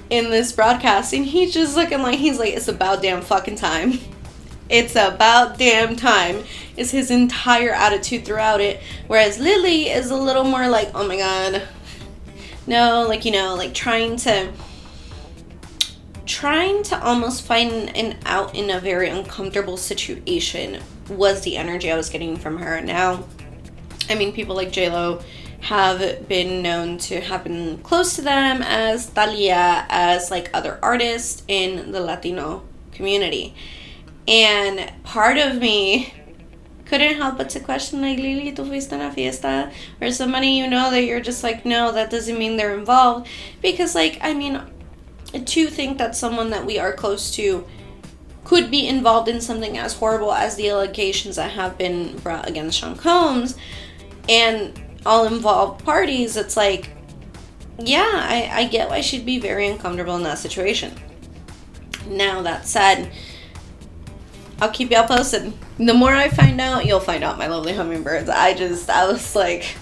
in this broadcasting, he's just looking like he's like, it's about damn fucking time. It's about damn time is his entire attitude throughout it. Whereas Lily is a little more like, oh my god. No, like, you know, like trying to almost find an out in a very uncomfortable situation was the energy I was getting from her. Now, I mean, people like J-Lo have been known to have been close to them, as Thalia, as like other artists in the Latino community. And part of me couldn't help but to question, like, Lily, ¿tú fuiste a una fiesta? Or somebody you know that you're just like, no, that doesn't mean they're involved. Because, like, I mean, to think that someone that we are close to could be involved in something as horrible as the allegations that have been brought against Sean Combs and all involved parties, it's like, yeah, I get why she'd be very uncomfortable in that situation. Now, that said, I'll keep y'all posted. The more I find out, you'll find out, my lovely hummingbirds. I was like,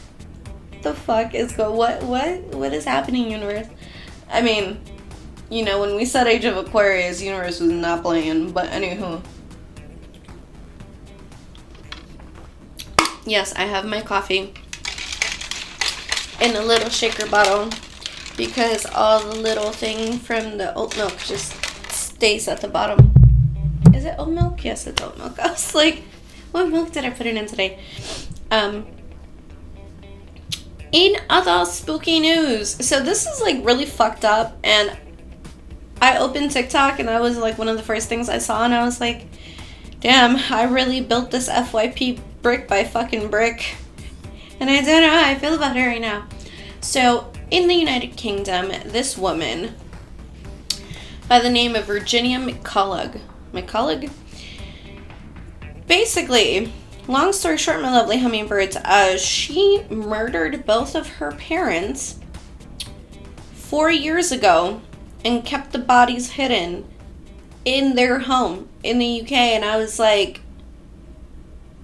the fuck is what is happening, universe? I mean, you know, when we said Age of Aquarius, universe was not playing, but anywho. Yes, I have my coffee in a little shaker bottle because all the little thing from the oat milk just stays at the bottom. Is it oat milk? Yes, it's oat milk. I was like, what milk did I put it in today? In other spooky news, so this is like really fucked up, and I opened TikTok and that was like one of the first things I saw, and I was like, damn, I really built this FYP brick by fucking brick. And I don't know how I feel about it right now. So, in the United Kingdom, this woman by the name of Virginia McCulloch, basically, long story short, my lovely hummingbirds, she murdered both of her parents 4 years ago and kept the bodies hidden in their home in the UK. And I was like,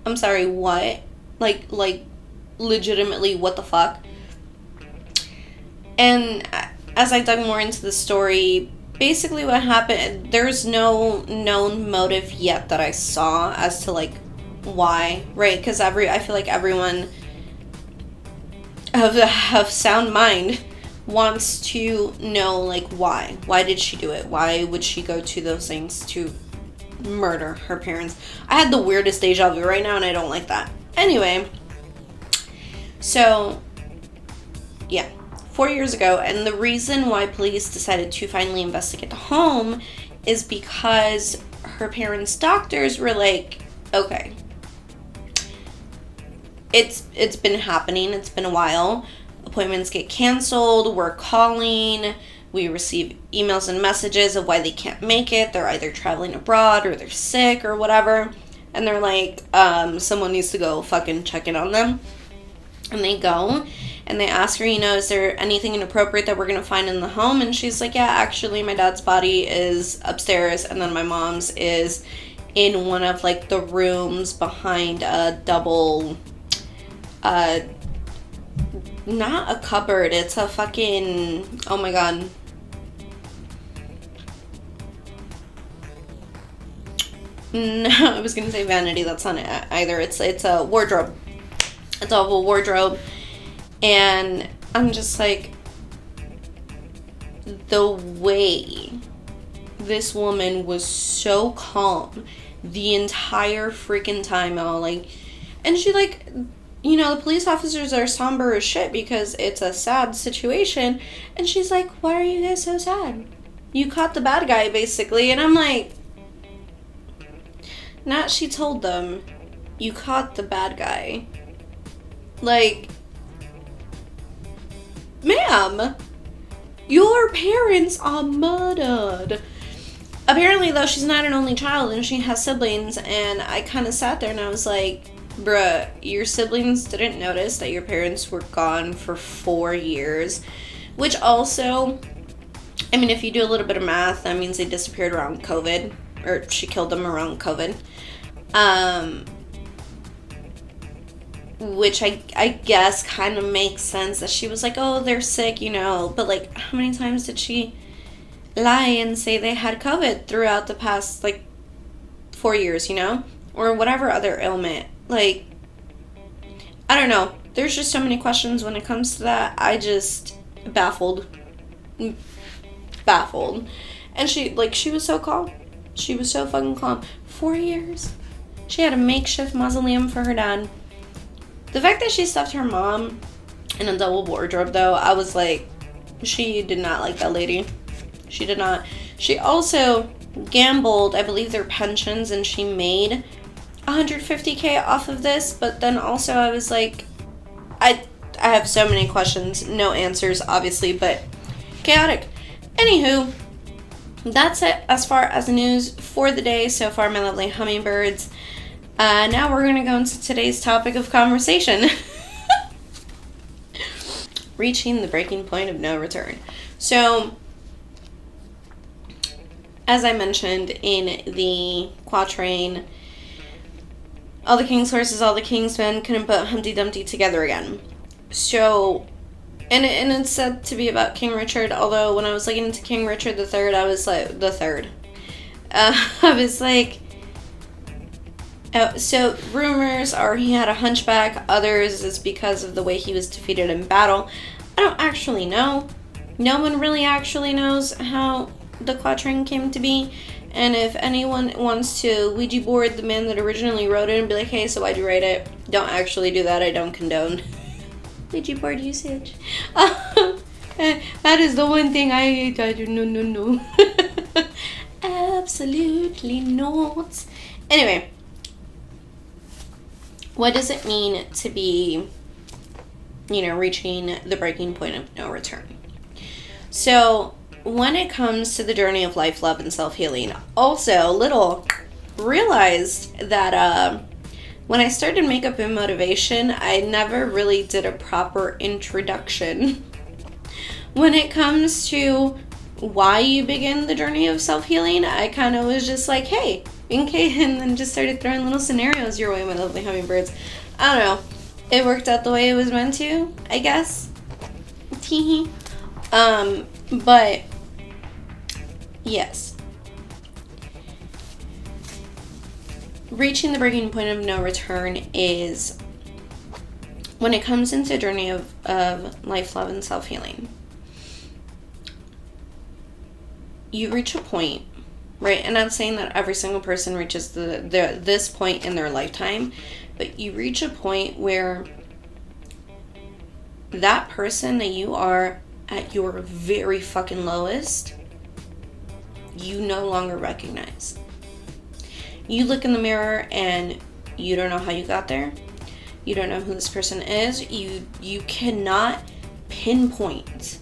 I'm sorry, what? Like legitimately, what the fuck? And as I dug more into the story, basically what happened, there's no known motive yet that I saw as to like why, right? Because I feel like everyone of sound mind wants to know like why did she do it? Why would she go to those things to murder her parents? I had the weirdest deja vu right now, and I don't like that. Anyway, so Yeah, 4 years ago. And the reason why police decided to finally investigate the home is because her parents' doctors were like, okay, it's been happening. It's been a while. Appointments get canceled. We're calling. We receive emails and messages of why they can't make it. They're either traveling abroad or they're sick or whatever. And they're like, someone needs to go fucking check in on them. And they go and they ask her, is there anything inappropriate that we're going to find in the home? And she's like, yeah, actually my dad's body is upstairs. And then my mom's is in one of like the rooms behind a double, not a cupboard. It's a fucking, oh my God. No, I was going to say vanity. That's not it either. It's a wardrobe. It's a whole wardrobe. And I'm just like, the way this woman was so calm the entire freaking time. And she the police officers are somber as shit because it's a sad situation. And she's like, why are you guys so sad? You caught the bad guy, basically. And I'm like, not she told them, you caught the bad guy. Like, ma'am, your parents are murdered. Apparently, though, she's not an only child and she has siblings. And I kind of sat there and I was like, bruh, your siblings didn't notice that your parents were gone for 4 years. Which also, I mean, if you do a little bit of math, that means they disappeared around COVID. Or she killed them around COVID. Which I guess kind of makes sense that she was like, oh, they're sick, But, like, how many times did she lie and say they had COVID throughout the past, 4 years, Or whatever other ailment. Like, I don't know. There's just so many questions when it comes to that. I just baffled. And she was so calm. She was so fucking calm. 4 years. She had a makeshift mausoleum for her dad. The fact that she stuffed her mom in a double wardrobe, though, I was like, she did not like that lady. She did not. She also gambled, I believe, their pensions, and she made $150K off of this. But then also I was like, I have so many questions, no answers, obviously, but chaotic. Anywho, that's it as far as the news for the day so far, my lovely hummingbirds. Now we're going to go into today's topic of conversation. Reaching the breaking point of no return. So, as I mentioned in the quatrain, all the king's horses, all the king's men couldn't put Humpty Dumpty together again. So, and it's said to be about King Richard, although when I was looking into King Richard III, I was like, I was like, so rumors are he had a hunchback, others is because of the way he was defeated in battle. I don't actually know. No one really actually knows how the quatrain came to be. And if anyone wants to Ouija board the man that originally wrote it and be like, hey, so why'd you write it? Don't actually do that. I don't condone Ouija board usage. That is the one thing I hate. I do no. Absolutely not. Anyway, what does it mean to be, reaching the breaking point of no return? So, when it comes to the journey of life, love, and self-healing, also, little realized that when I started Makeup and Motivation, I never really did a proper introduction. When it comes to why you begin the journey of self-healing, I kind of was just like, hey, and then just started throwing little scenarios your way, my lovely hummingbirds. I don't know. It worked out the way it was meant to, I guess. Teehee. But, yes. Reaching the breaking point of no return is when it comes into a journey of life, love, and self-healing. You reach a point, right? And I'm saying that every single person reaches this point in their lifetime, but you reach a point where that person that you are at your very fucking lowest, you no longer recognize. You look in the mirror and you don't know how you got there. You don't know who this person is. You cannot pinpoint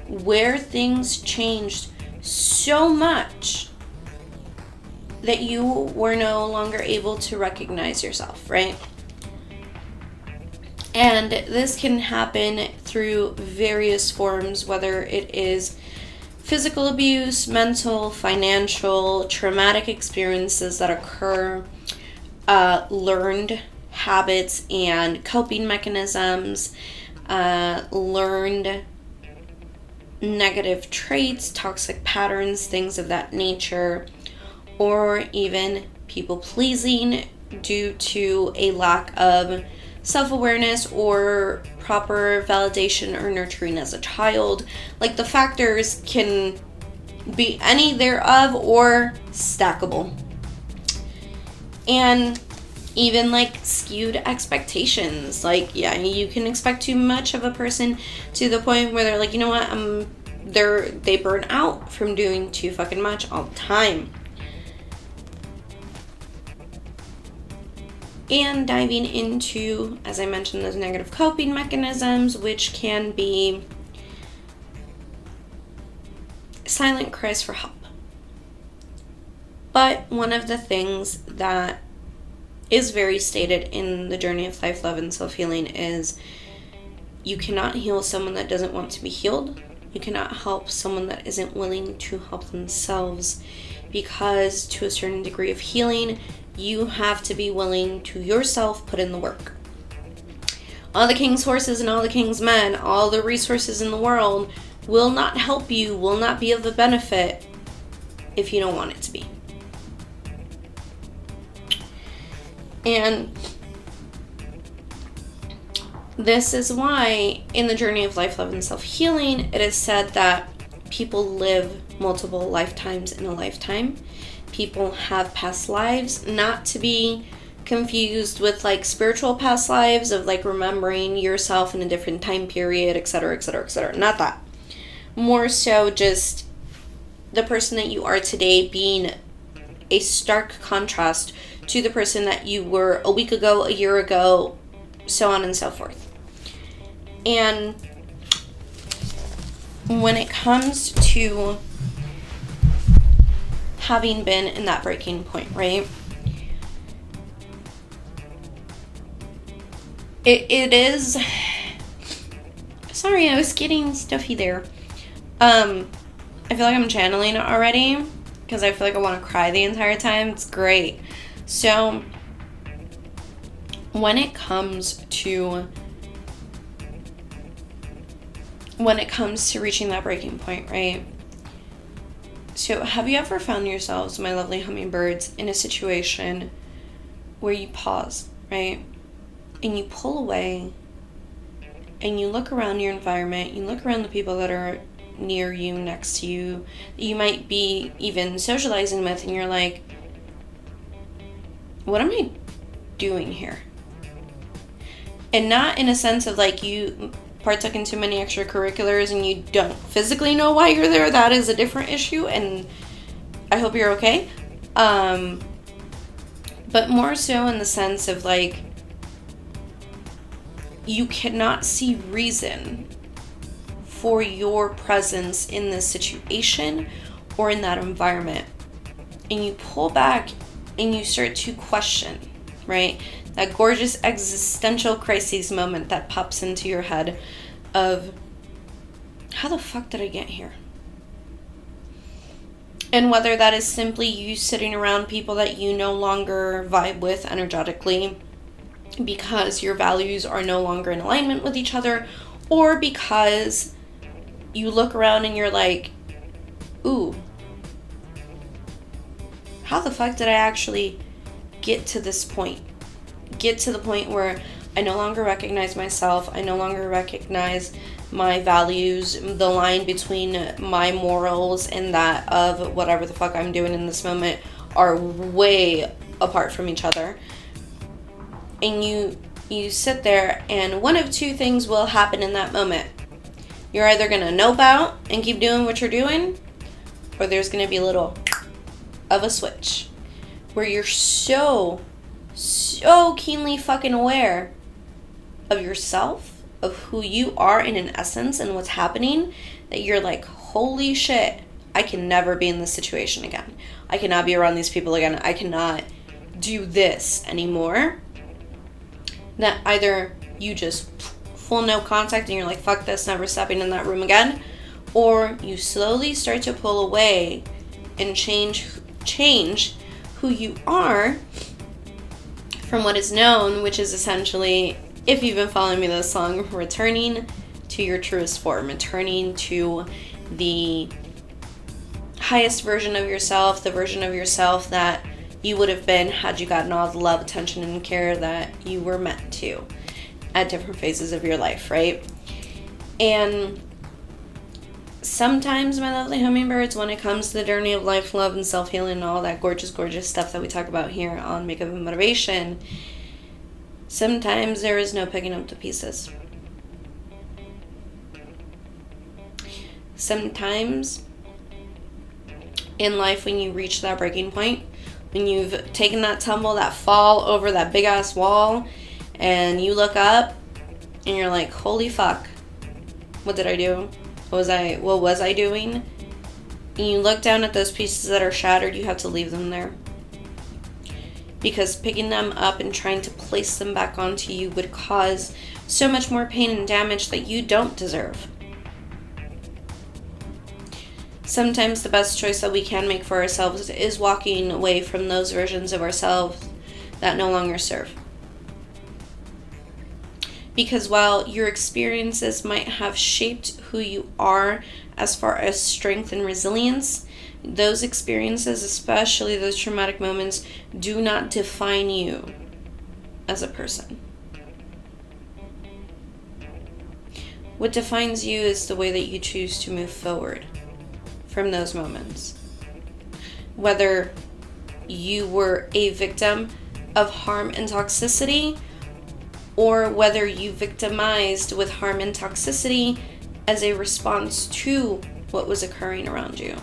where things changed so much that you were no longer able to recognize yourself, right? And this can happen through various forms, whether it is physical abuse, mental, financial, traumatic experiences that occur, learned habits and coping mechanisms, learned negative traits, toxic patterns, things of that nature, or even people pleasing due to a lack of self-awareness or proper validation or nurturing as a child. Like, the factors can be any thereof or stackable. And even like skewed expectations. Like, yeah, you can expect too much of a person to the point where they're like, you know what, they burn out from doing too fucking much all the time. And diving into, as I mentioned, those negative coping mechanisms, which can be silent cries for help. But one of the things that is very stated in the journey of life, love, and self-healing is you cannot heal someone that doesn't want to be healed. You cannot help someone that isn't willing to help themselves, because to a certain degree of healing, you have to be willing to yourself put in the work. All the king's horses and all the king's men, all the resources in the world will not help you, will not be of the benefit if you don't want it to be. And this is why in the journey of life, love, and self-healing, it is said that people live multiple lifetimes in a lifetime. People have past lives, not to be confused with like spiritual past lives of like remembering yourself in a different time period, etc., etc., etc. Not that. More so just the person that you are today being a stark contrast to the person that you were a week ago, a year ago, so on and so forth. And when it comes to having been in that breaking point, right? It is... Sorry, I was getting stuffy there. I feel like I'm channeling it already, because I feel like I want to cry the entire time. It's great. So, when it comes to reaching that breaking point, right? So, have you ever found yourselves, my lovely hummingbirds, in a situation where you pause, right? And you pull away, and you look around your environment, you look around the people that are near you, next to you, that you might be even socializing with, and you're like, what am I doing here? And not in a sense of like you partook in too many extracurriculars and you don't physically know why you're there. That is a different issue, and I hope you're okay. But more so in the sense of like, you cannot see reason for your presence in this situation or in that environment. And you pull back and you start to question, right? That gorgeous existential crisis moment that pops into your head of, how the fuck did I get here? And whether that is simply you sitting around people that you no longer vibe with energetically because your values are no longer in alignment with each other, or because you look around and you're like, ooh, how the fuck did I actually get to this point? Get to the point where I no longer recognize myself, I no longer recognize my values, the line between my morals and that of whatever the fuck I'm doing in this moment are way apart from each other. And you you sit there, and one of two things will happen in that moment. You're either going to nope out and keep doing what you're doing, or there's going to be a little of a switch where you're so keenly fucking aware of yourself, of who you are in an essence and what's happening, that you're like, holy shit, I can never be in this situation again. I cannot be around these people again. I cannot do this anymore. That either you just full no contact and you're like, fuck this, never stepping in that room again, or you slowly start to pull away and change who you are from what is known, which is essentially, if you've been following me this long, returning to your truest form, returning to the highest version of yourself, the version of yourself that you would have been had you gotten all the love, attention, and care that you were meant to at different phases of your life, right? And sometimes, my lovely hummingbirds, when it comes to the journey of life, love, and self-healing, and all that gorgeous, gorgeous stuff that we talk about here on Makeup and Motivation, sometimes there is no picking up the pieces. Sometimes in life, when you reach that breaking point, when you've taken that tumble, that fall over that big ass wall, and you look up and you're like, holy fuck, what did I do? What was I doing? And you look down at those pieces that are shattered, you have to leave them there. Because picking them up and trying to place them back onto you would cause so much more pain and damage that you don't deserve. Sometimes the best choice that we can make for ourselves is walking away from those versions of ourselves that no longer serve. Because while your experiences might have shaped who you are as far as strength and resilience, those experiences, especially those traumatic moments, do not define you as a person. What defines you is the way that you choose to move forward from those moments. Whether you were a victim of harm and toxicity, or whether you victimized with harm and toxicity as a response to what was occurring around you,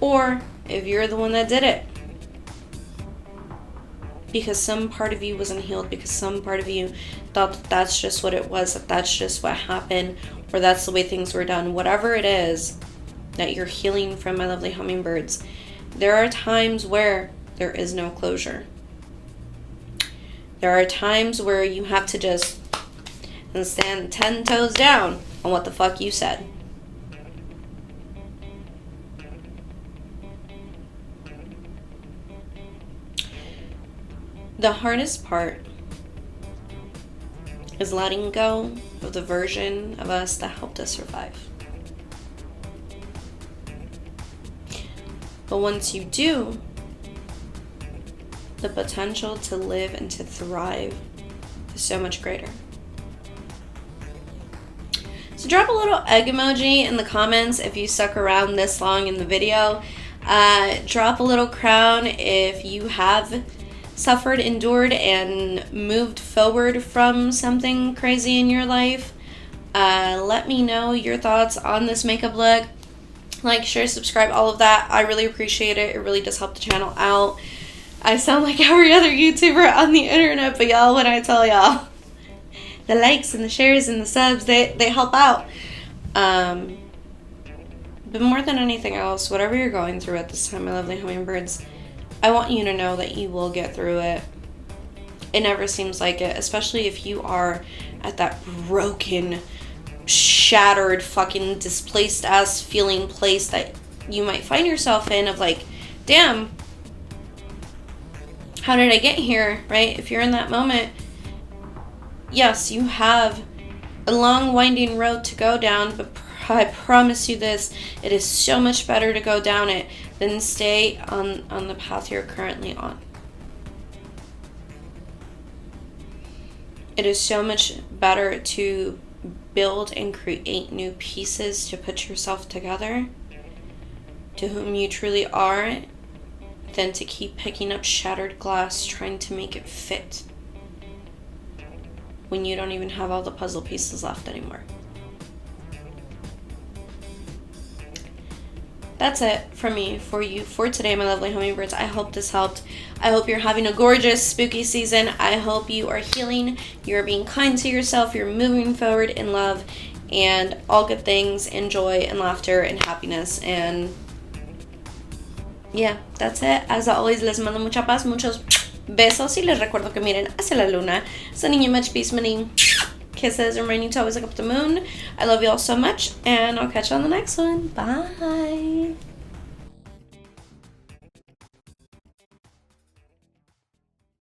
or if you're the one that did it because some part of you wasn't healed, because some part of you thought that that's just what it was, that that's just what happened, or that's the way things were done. Whatever it is that you're healing from, my lovely hummingbirds, there are times where there is no closure. There are times where you have to just stand 10 toes down on what the fuck you said. The hardest part is letting go of the version of us that helped us survive. But once you do, the potential to live and to thrive is so much greater. So drop a little egg emoji in the comments if you stuck around this long in the video. Drop a little crown if you have suffered, endured, and moved forward from something crazy in your life. Let me know your thoughts on this makeup look. Like, share, subscribe, all of that. I really appreciate it. It really does help the channel out. I sound like every other YouTuber on the internet, but y'all, when I tell y'all, the likes and the shares and the subs, they help out. But more than anything else, whatever you're going through at this time, my lovely hummingbirds, I want you to know that you will get through it. It never seems like it, especially if you are at that broken, shattered, fucking displaced ass feeling place that you might find yourself in, of like, damn, how did I get here, right? If you're in that moment, yes, you have a long winding road to go down, but I promise you this, it is so much better to go down it than stay on the path you're currently on. It is so much better to build and create new pieces to put yourself together to whom you truly are than to keep picking up shattered glass trying to make it fit. when you don't even have all the puzzle pieces left anymore. That's it from me for you for today, my lovely hummingbirds. I hope this helped. I hope you're having a gorgeous spooky season. I hope you are healing, you're being kind to yourself, you're moving forward in love and all good things and joy and laughter and happiness. And yeah, that's it. As always, les mando mucha paz, muchos besos, y les recuerdo que miren hacia la luna. Sending you much peace, many kisses, reminding to always look up at the moon. I love you all so much, and I'll catch you on the next one. Bye.